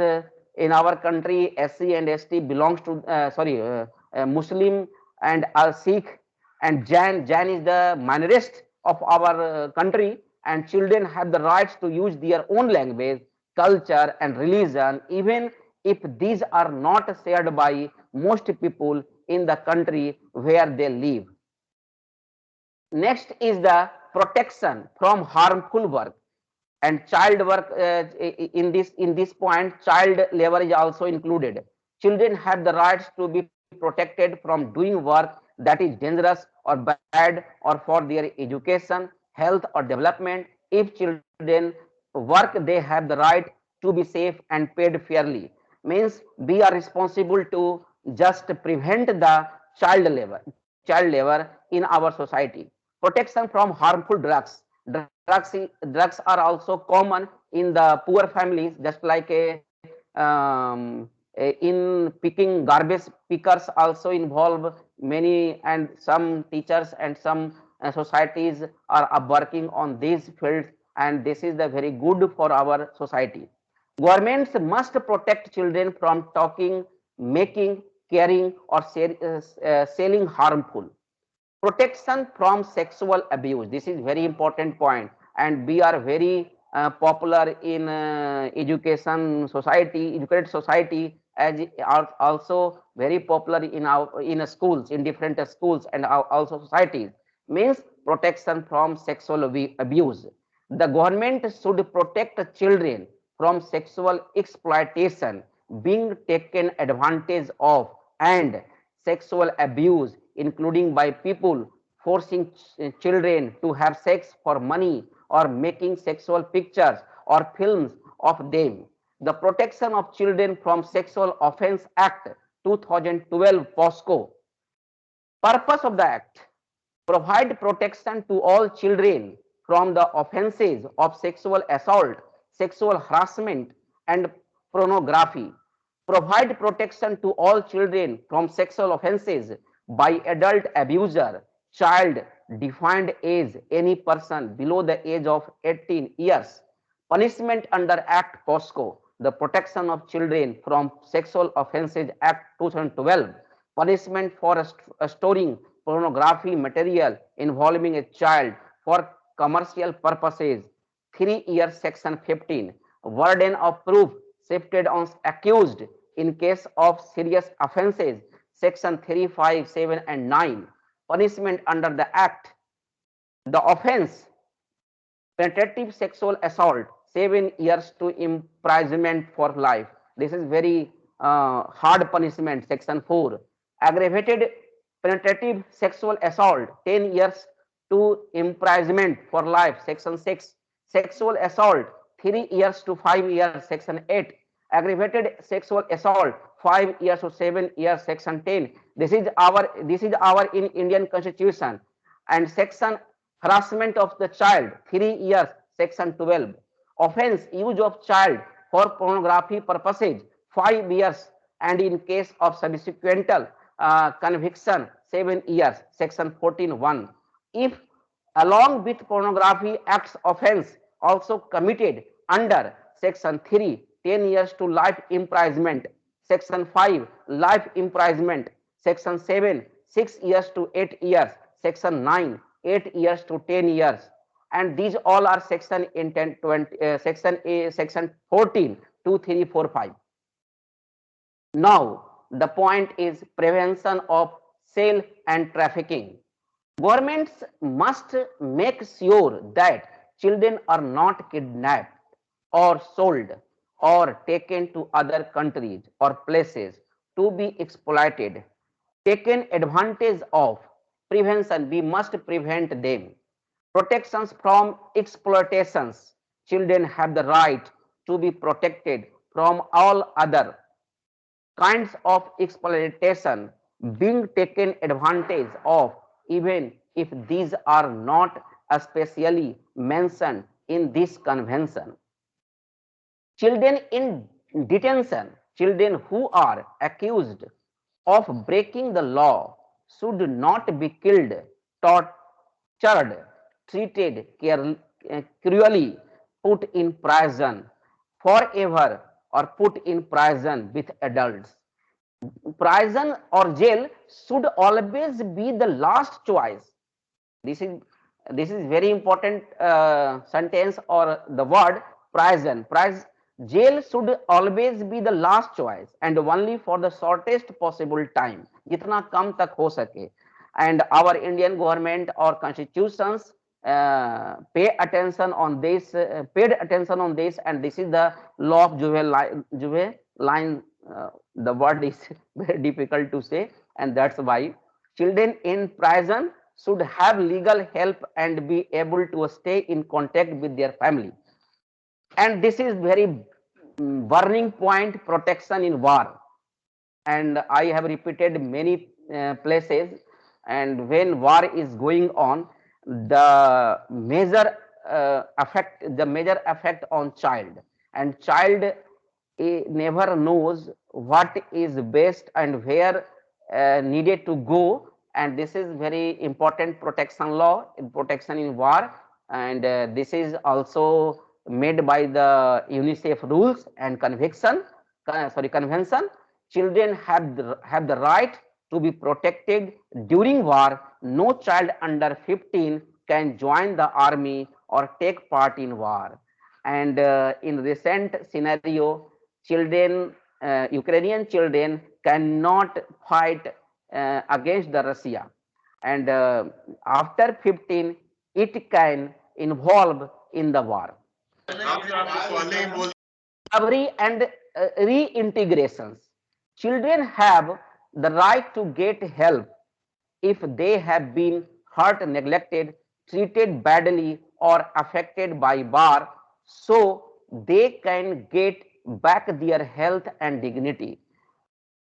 in our country, SC and ST belongs to Muslim and Sikh and Jain. Jain is the minorist of our country, and children have the rights to use their own language, culture, and religion, even if these are not shared by most people in the country where they live. Next is the protection from harmful work and child work. In this point, child labor is also included. Children have the rights to be protected from doing work that is dangerous or bad or for their education, health, or development. If children work, they have the right to be safe and paid fairly. Means we are responsible to just prevent the child labor in our society. Protection from harmful drugs. Drugs are also common in the poor families, just like in picking garbage. Pickers also involve many, and some teachers and some societies are working on these fields, and this is the very good for our society. Governments must protect children from talking, making, carrying, or selling harmful. Protection from sexual abuse. This is very important point, and we are very popular in educated society, as are also very popular in our in schools, in different schools, and also societies. Means protection from sexual abuse. The government should protect children from sexual exploitation, being taken advantage of, and sexual abuse, including by people forcing children to have sex for money or making sexual pictures or films of them. The Protection of Children from Sexual Offense Act 2012 POSCO. Purpose of the Act: provide protection to all children from the offenses of sexual assault, sexual harassment, and pornography. Provide protection to all children from sexual offenses by adult abuser. Child defined as any person below the age of 18 years. Punishment under Act POSCO. the Protection of Children from Sexual Offences Act 2012, punishment for storing pornography material involving a child for commercial purposes, 3 years section 15, burden of proof shifted on accused in case of serious offences, section 3, 5, 7 and 9, punishment under the act, the offence penetrative sexual assault, 7 years to imprisonment for life. This is very hard punishment, section 4. Aggravated penetrative sexual assault, 10 years to imprisonment for life, section 6. Sexual assault, 3 years to 5 years, section 8. Aggravated sexual assault, 5 years to 7 years, section 10. This is our in Indian Constitution. And section harassment of the child, 3 years, section 12. Offense use of child for pornography purposes, 5 years, and in case of subsequent conviction, 7 years, section 14(1). If along with pornography acts offense also committed under section 3, 10 years to life imprisonment, section 5, life imprisonment, section 7, 6 years to 8 years, section 9, 8 years to 10 years, and these all are section in 10, 20, section A, section 14, 2, 3, 4, 5. Now the point is prevention of sale and trafficking. Governments must make sure that children are not kidnapped or sold or taken to other countries or places to be exploited, taken advantage of. Prevention, we must prevent them. Protections from exploitations. Children have the right to be protected from all other kinds of exploitation being taken advantage of, even if these are not especially mentioned in this convention. Children in detention, children who are accused of breaking the law should not be killed, tortured, treated cruelly, put in prison forever, or put in prison with adults. Prison or jail should always be the last choice. This is very important sentence or the word prison. Jail should always be the last choice and only for the shortest possible time, जितना कम तक हो सके. And our Indian government or constitutions paid attention on this, and this is the law of juvenile. The word is very difficult to say, and that's why children in prison should have legal help and be able to stay in contact with their family. And this is very burning point, protection in war. And I have repeated many places, and when war is going on, the major effect on child, and child never knows what is best and where needed to go. And this is very important protection law, protection in war. And this is also made by the UNICEF rules and convention. Children have the right to be protected during war. No child under 15 can join the army or take part in war. And in recent scenario, children, Ukrainian children cannot fight against the Russia. And after 15, it can involve in the war. Recovery and reintegrations. Children have the right to get help if they have been hurt, neglected, treated badly, or affected by war, so they can get back their health and dignity.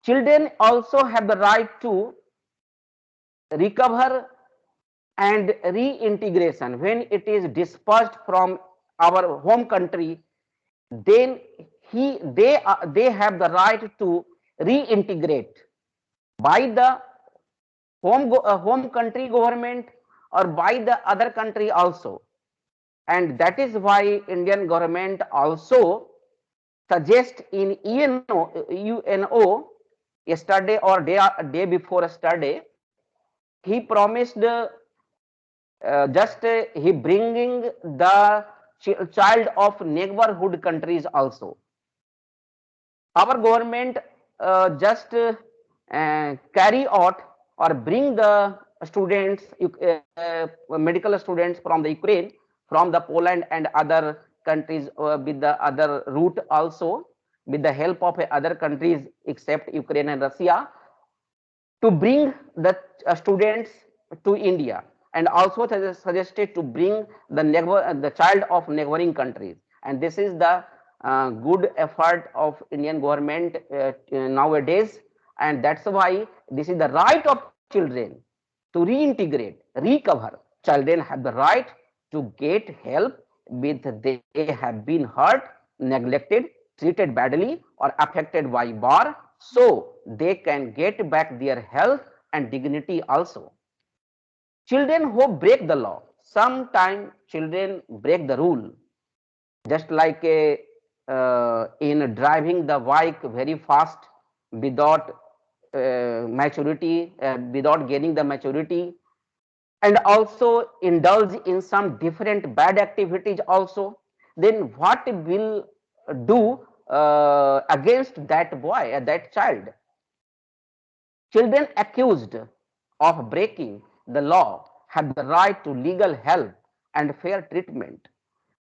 Children also have the right to recover and reintegration. When it is dispersed from our home country, then they have the right to reintegrate by the home country government or by the other country also. And that is why Indian government also suggest in UNO yesterday or day before yesterday, he promised he bringing the child of neighborhood countries also. Our government just carry out or bring the students, medical students from the Ukraine, from the Poland and other countries with the other route also, with the help of other countries except Ukraine and Russia, to bring the students to India, and also suggested to bring the child of neighboring countries. And this is the good effort of Indian government nowadays, and that's why this is the right of children to reintegrate, recover. Children have the right to get help with they have been hurt, neglected, treated badly, or affected by war, so they can get back their health and dignity also. Children who break the law, sometimes children break the rule, just like in driving the bike very fast without maturity, without gaining the maturity, and also indulge in some different bad activities also. Then what will do against that boy, that child? Children accused of breaking the law have the right to legal help and fair treatment.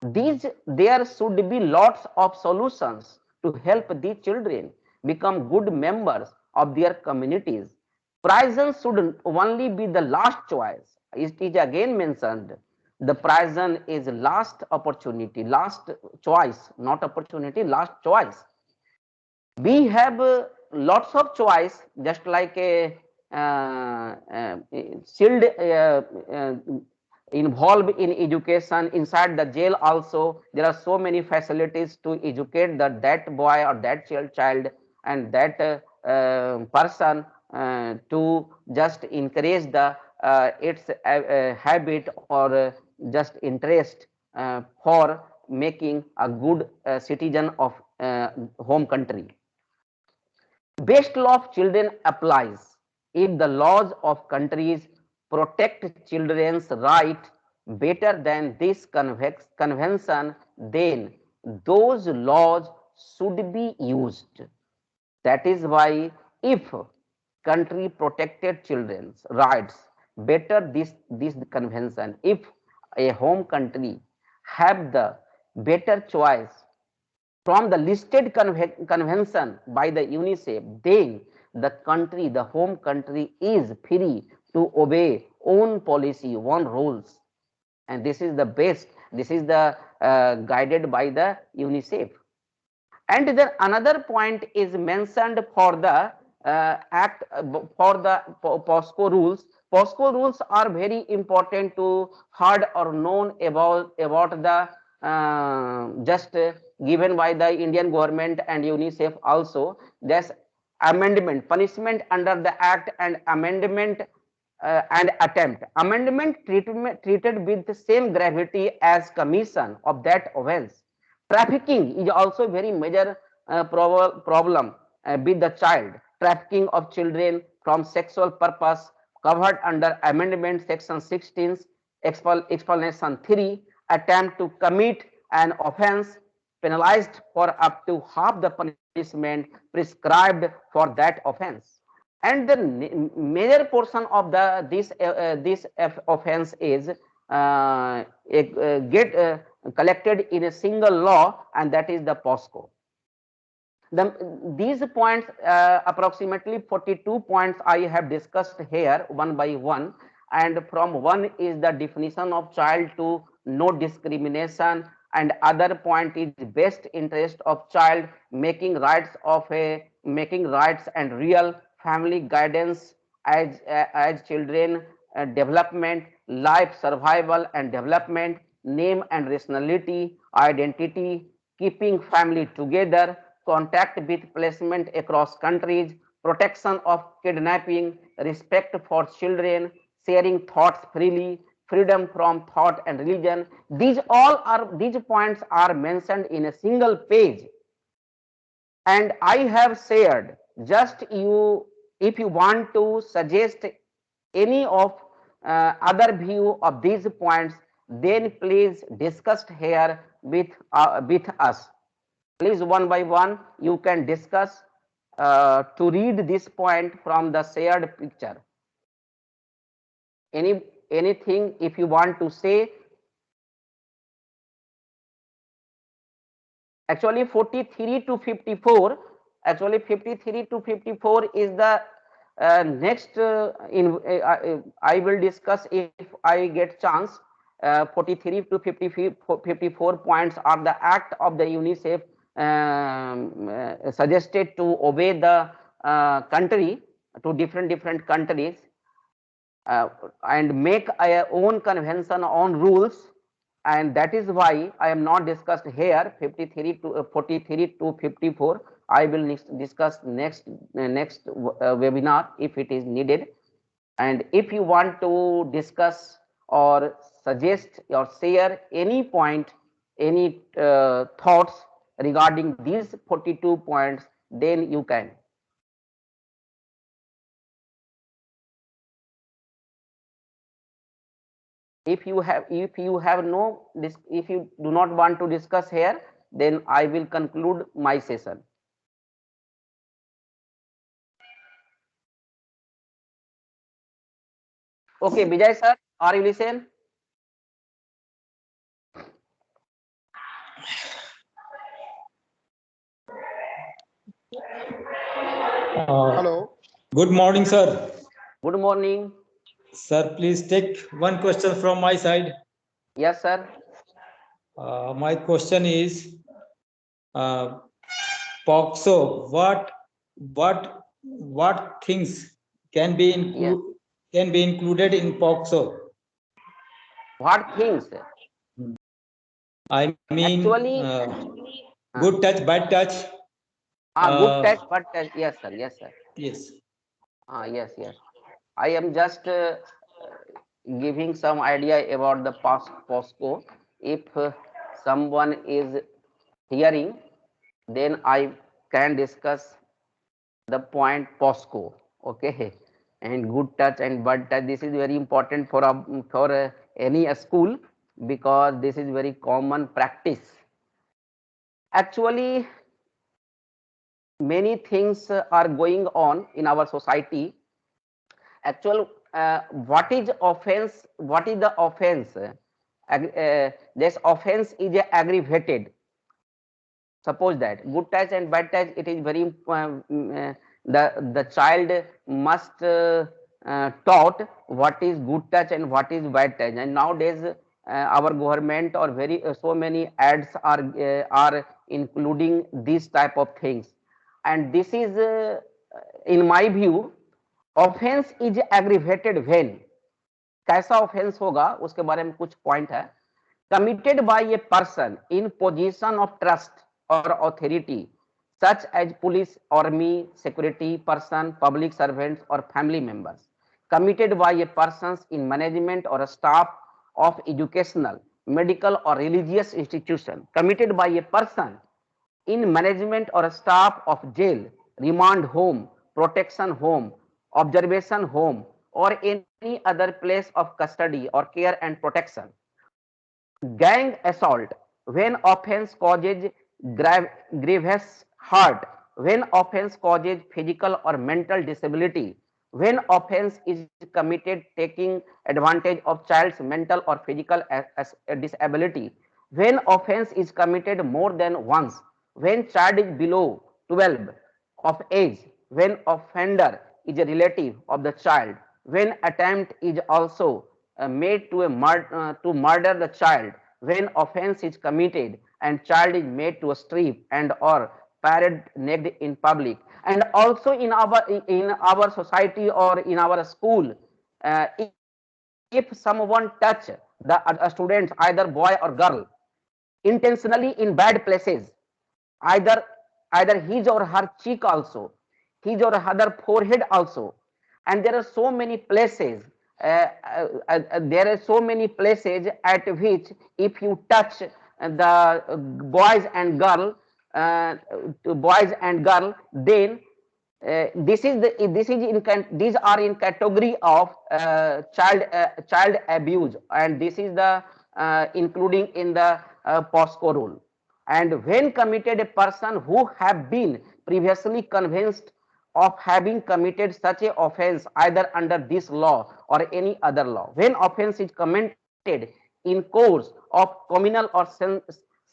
There should be lots of solutions to help these children become good members of their communities. Prison should only be the last choice. It is again mentioned. The prison is last opportunity, last choice, not opportunity, last choice. We have lots of choice, just like a shield involved in education inside the jail also. There are so many facilities to educate that boy or that child and that person to just encourage the its habit or just interest for making a good citizen of home country. Best law of children applies if the laws of countries protect children's right better than this convention, then those laws should be used. That is why if country protected children's rights better this convention, if a home country have the better choice from the listed convention by the UNICEF, then the home country is free to obey own policy, own rules. And this is the best, this is the guided by the UNICEF. And then another point is mentioned for the act, for the POSCO rules. POSCO rules are very important to heard or known about the just given by the Indian government and UNICEF also. There's amendment, punishment under the act, and amendment and attempt. Amendment treated with the same gravity as commission of that offense. Trafficking is also very major problem with the child. Trafficking of children from sexual purpose covered under amendment section 16 explanation 3. Attempt to commit an offense penalized for up to half the punishment prescribed for that offense. And the major portion of this offense is get collected in a single law, and that is the POSCO. These points, approximately 42 points I have discussed here one by one, and from one is the definition of child to no discrimination, and other point is best interest of child, making rights and real family guidance as children development, life survival and development, name and rationality, identity, keeping family together, contact with placement across countries, protection of kidnapping, respect for children, sharing thoughts freely, freedom from thought and religion. These points are mentioned in a single page and I have shared. Just you, if you want to suggest any of other view of these points, then please discuss here with us. Please one by one you can discuss to read this point from the shared picture. Anything if you want to say. Actually 43 to 54, actually 53 to 54 is the next I will discuss if I get chance. 43 to 54 points are the act of the UNICEF suggested to obey the country to different countries and make a own convention on rules, and that is why I am not discussed here 53 to 43 to 54. I will discuss next webinar if it is needed. And if you want to discuss or suggest or share any point, any thoughts regarding these 42 points, then you can. If you have no, if you do not want to discuss here, then I will conclude my session. Okay, Vijay sir, are you listen? Hello. Good morning, sir. Good morning. Sir, please take one question from my side. Yes, sir. My question is, POXO. What things can be included in POXO? What things? I mean, Actually, good touch, bad touch. good touch, bad touch. Yes, sir. Yes, sir. Yes. Yes, yes. I am just giving some idea about the POSCO. If someone is hearing, then I can discuss the point POSCO. Okay, and good touch and bad touch. This is very important for any school, because this is very common practice. Actually, many things are going on in our society. Actual, what is offense? What is the offense? This offense is aggravated. Suppose that good touch and bad touch, it is very the child must taught what is good touch and what is bad touch. And nowadays our government or so many ads are including these type of things, and this is in my view, offense is aggravated when, कैसा offence होगा उसके बारे में कुछ point है. Committed by a person in position of trust or authority, such as police, army, security person, public servants, or family members. Committed by a person in management or a staff of educational, medical, or religious institution. Committed by a person in management or a staff of jail, remand home, protection home, observation home, or any other place of custody or care and protection. Gang assault, when offense causes grievous hurt, when offense causes physical or mental disability, when offense is committed taking advantage of child's mental or physical disability, when offense is committed more than once, when child is below 12 of age, when offender is a relative of the child, when attempt is also made to murder the child, when offense is committed and child is made to strip and or parade naked in public. And also in our society or in our school, if someone touch the students, either boy or girl, intentionally in bad places, either his or her cheek also, his or her forehead also, and there are so many places, there are so many places at which if you touch the boys and girl, to boys and girl, then these are in category of child abuse, and this is the including in the POSCO rule. And when committed, a person who have been previously convinced of having committed such a offence either under this law or any other law, when offence is committed in course of communal or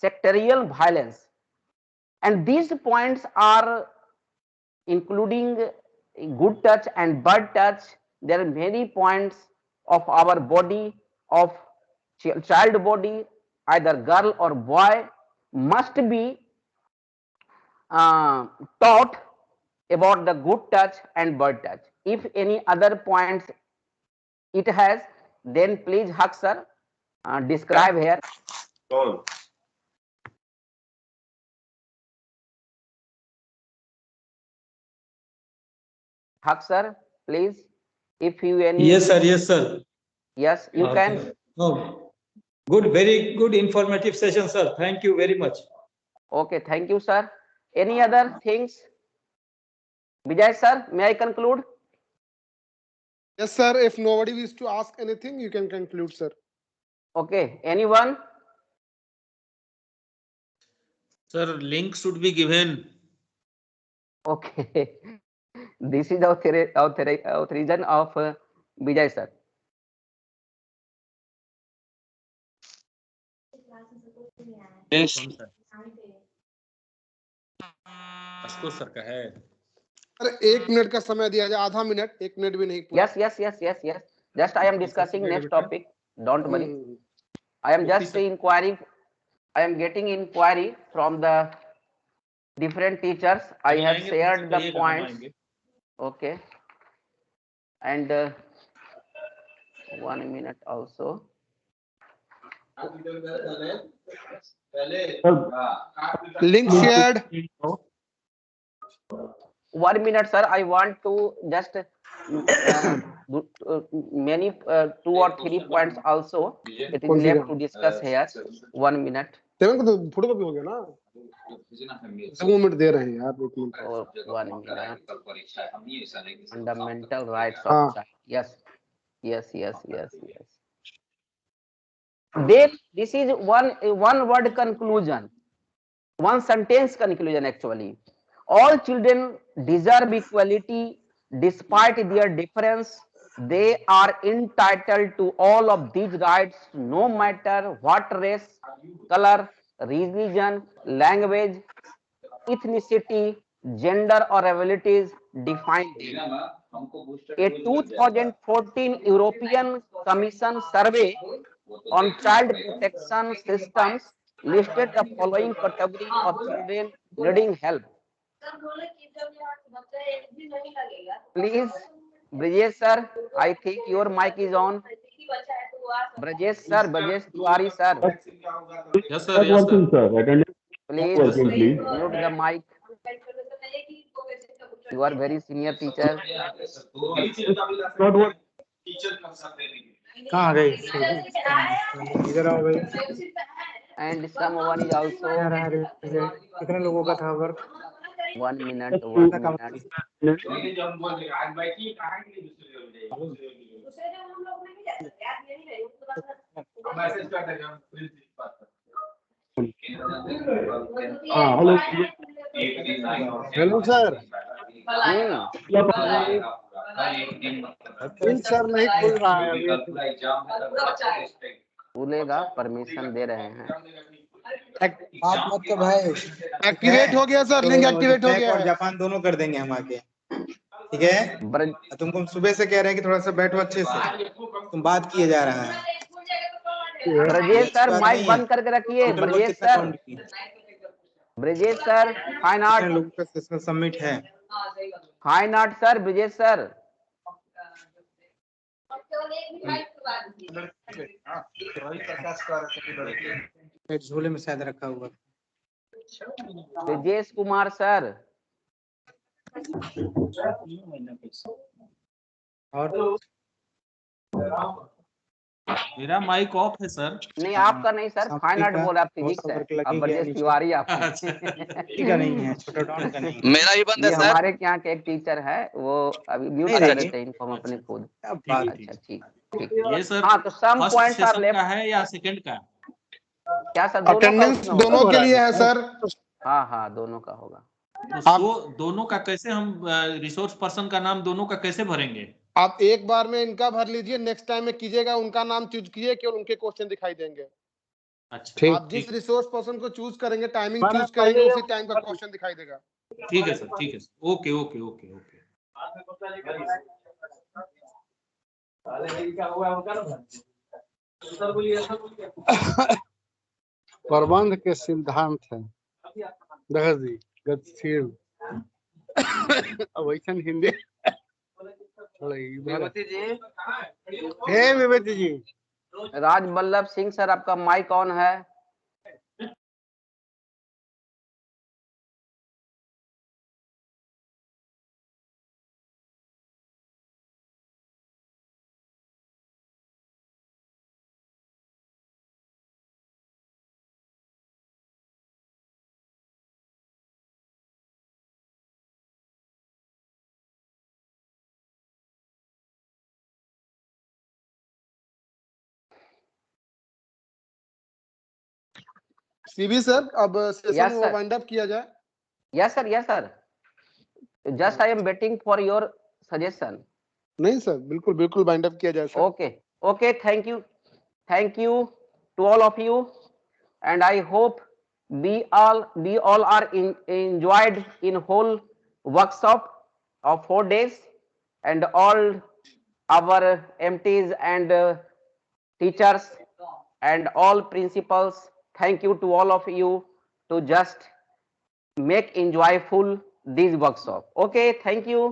sectorial violence. And these points are including good touch and bad touch. There are many points of our body, of child body, either girl or boy, must be taught about the good touch and bad touch. If any other points it has, then please Haq sir describe here. Haq sir, please, if you any. Yes, sir. Yes, sir. Yes, you can. Oh, good, very good informative session, sir. Thank you very much. Okay, thank you, sir. Any other things? Vijay sir, may I conclude? Yes, sir. If nobody wishes to ask anything, you can conclude, sir. Okay, anyone? Sir, link should be given. Okay, this is authorization of Vijay sir. Yes, sir. Sir का है sir 1 minute का समय दिया जाए, आधा minute, 1 minute भी नहीं पूरा. Yes. Just I am discussing next topic. Don't worry. I am just inquiring. I am getting inquiry from the different teachers. I have shared the points. Okay. And 1 minute also. Link shared. 1 minute, sir. I want to just many 2 or 3 points also. It is left to discuss here. 1 minute. Seven का तो photo copy हो गया ना. 2 minute दे रहे हैं यार, 1 minute. Oh, 1 minute. Fundamental rights of child. Yes. Then this is one word conclusion, one sentence conclusion actually. All children deserve equality despite their difference. They are entitled to all of these rights, no matter what race, color, religion, language, ethnicity, gender, or abilities define them. A 2014 European Commission survey on child protection systems listed the following category of children needing help. Please, Brajesh sir, I think your mic is on. Brajesh sir, Brajesh Tiwari sir. Yes, sir. Yes, sir. Please mute the mic. You are very senior teacher. कहाँ गई? इधर आओ भाई. And someone is also. कितने लोगों का था work? 1 minute. Hello sir. Sir नहीं खुल रहा है अभी. खुलेगा, परमिशन दे रहे हैं. बात मत कर भाई. एक्टिवेट हो गया सर, लिंक एक्टिवेट हो गया और जापान दोनों कर देंगे हम आके. ठीक है, तुमको सुबह से कह रहे हैं कि थोड़ा सा बैठो अच्छे से, तुम बात किए जा रहा है. ब्रजेश सर माइक बंद करके रखिए. ब्रजेश सर फाइन आर्ट लोगों का सेशन सबमिट है. Fine art sir, Brajesh sir. झोले में शायद रखा हुआ. ब्रजेश कुमार सर. और मेरा माइक ऑफ है सर। नहीं आपका नहीं सर, फाइन आर्ट बोला, आप फिजिक्स है, अब ब्रजेश तिवारी आप का नहीं है, छोटा डॉन का नहीं है। मेरा ही बंद है ये सर। हमारे यहाँ के एक टीचर है, वो अभी म्यूट नहीं कर रहेगी। देते हैं इनको हम अपने खुद। अब बात अच्छा ठीक ठीक। ये सर हाँ तो some first points are session left. का है या सेकंड का? क्या सर, दोनों का अटेंडेंस उसमें होगा? दोनों के लिए है सर। हाँ हाँ दोनों का होगा। तो दोनों का कैसे हम रिसोर्स पर्सन का नाम दोनों का कैसे भरेंगे? आप एक बार में इनका भर लीजिए, नेक्स्ट टाइम में कीजिएगा उनका नाम चूज कीजिए, केवल उनके क्वेश्चन दिखाई देंगे। अच्छा आप जिस रिसोर्स पर्सन को चूज करेंगे, टाइमिंग चूज करेंगे, उसी टाइम का क्वेश्चन दिखाई देगा। ठीक है सर, ठीक है sir. Okay okay okay okay. प्रबंध के सिद्धांत है गतिशील। अब वैसन हिंदी विभूति जी। राज वल्लभ सिंह सर, आपका माइक ऑन है। सीबी सर, अब session Yes, sir. Wind up किया जाए। Yes sir, yes sir. Just I am waiting for your suggestion. नहीं सर, बिल्कुल बिल्कुल वाइंड अप किया जाए sir. Okay, okay, thank you to all of you, and I hope we all are enjoyed in whole workshop of 4 days, and all our MTs and teachers and all principals, thank you to all of you to just make enjoyable this workshop. Okay, thank you.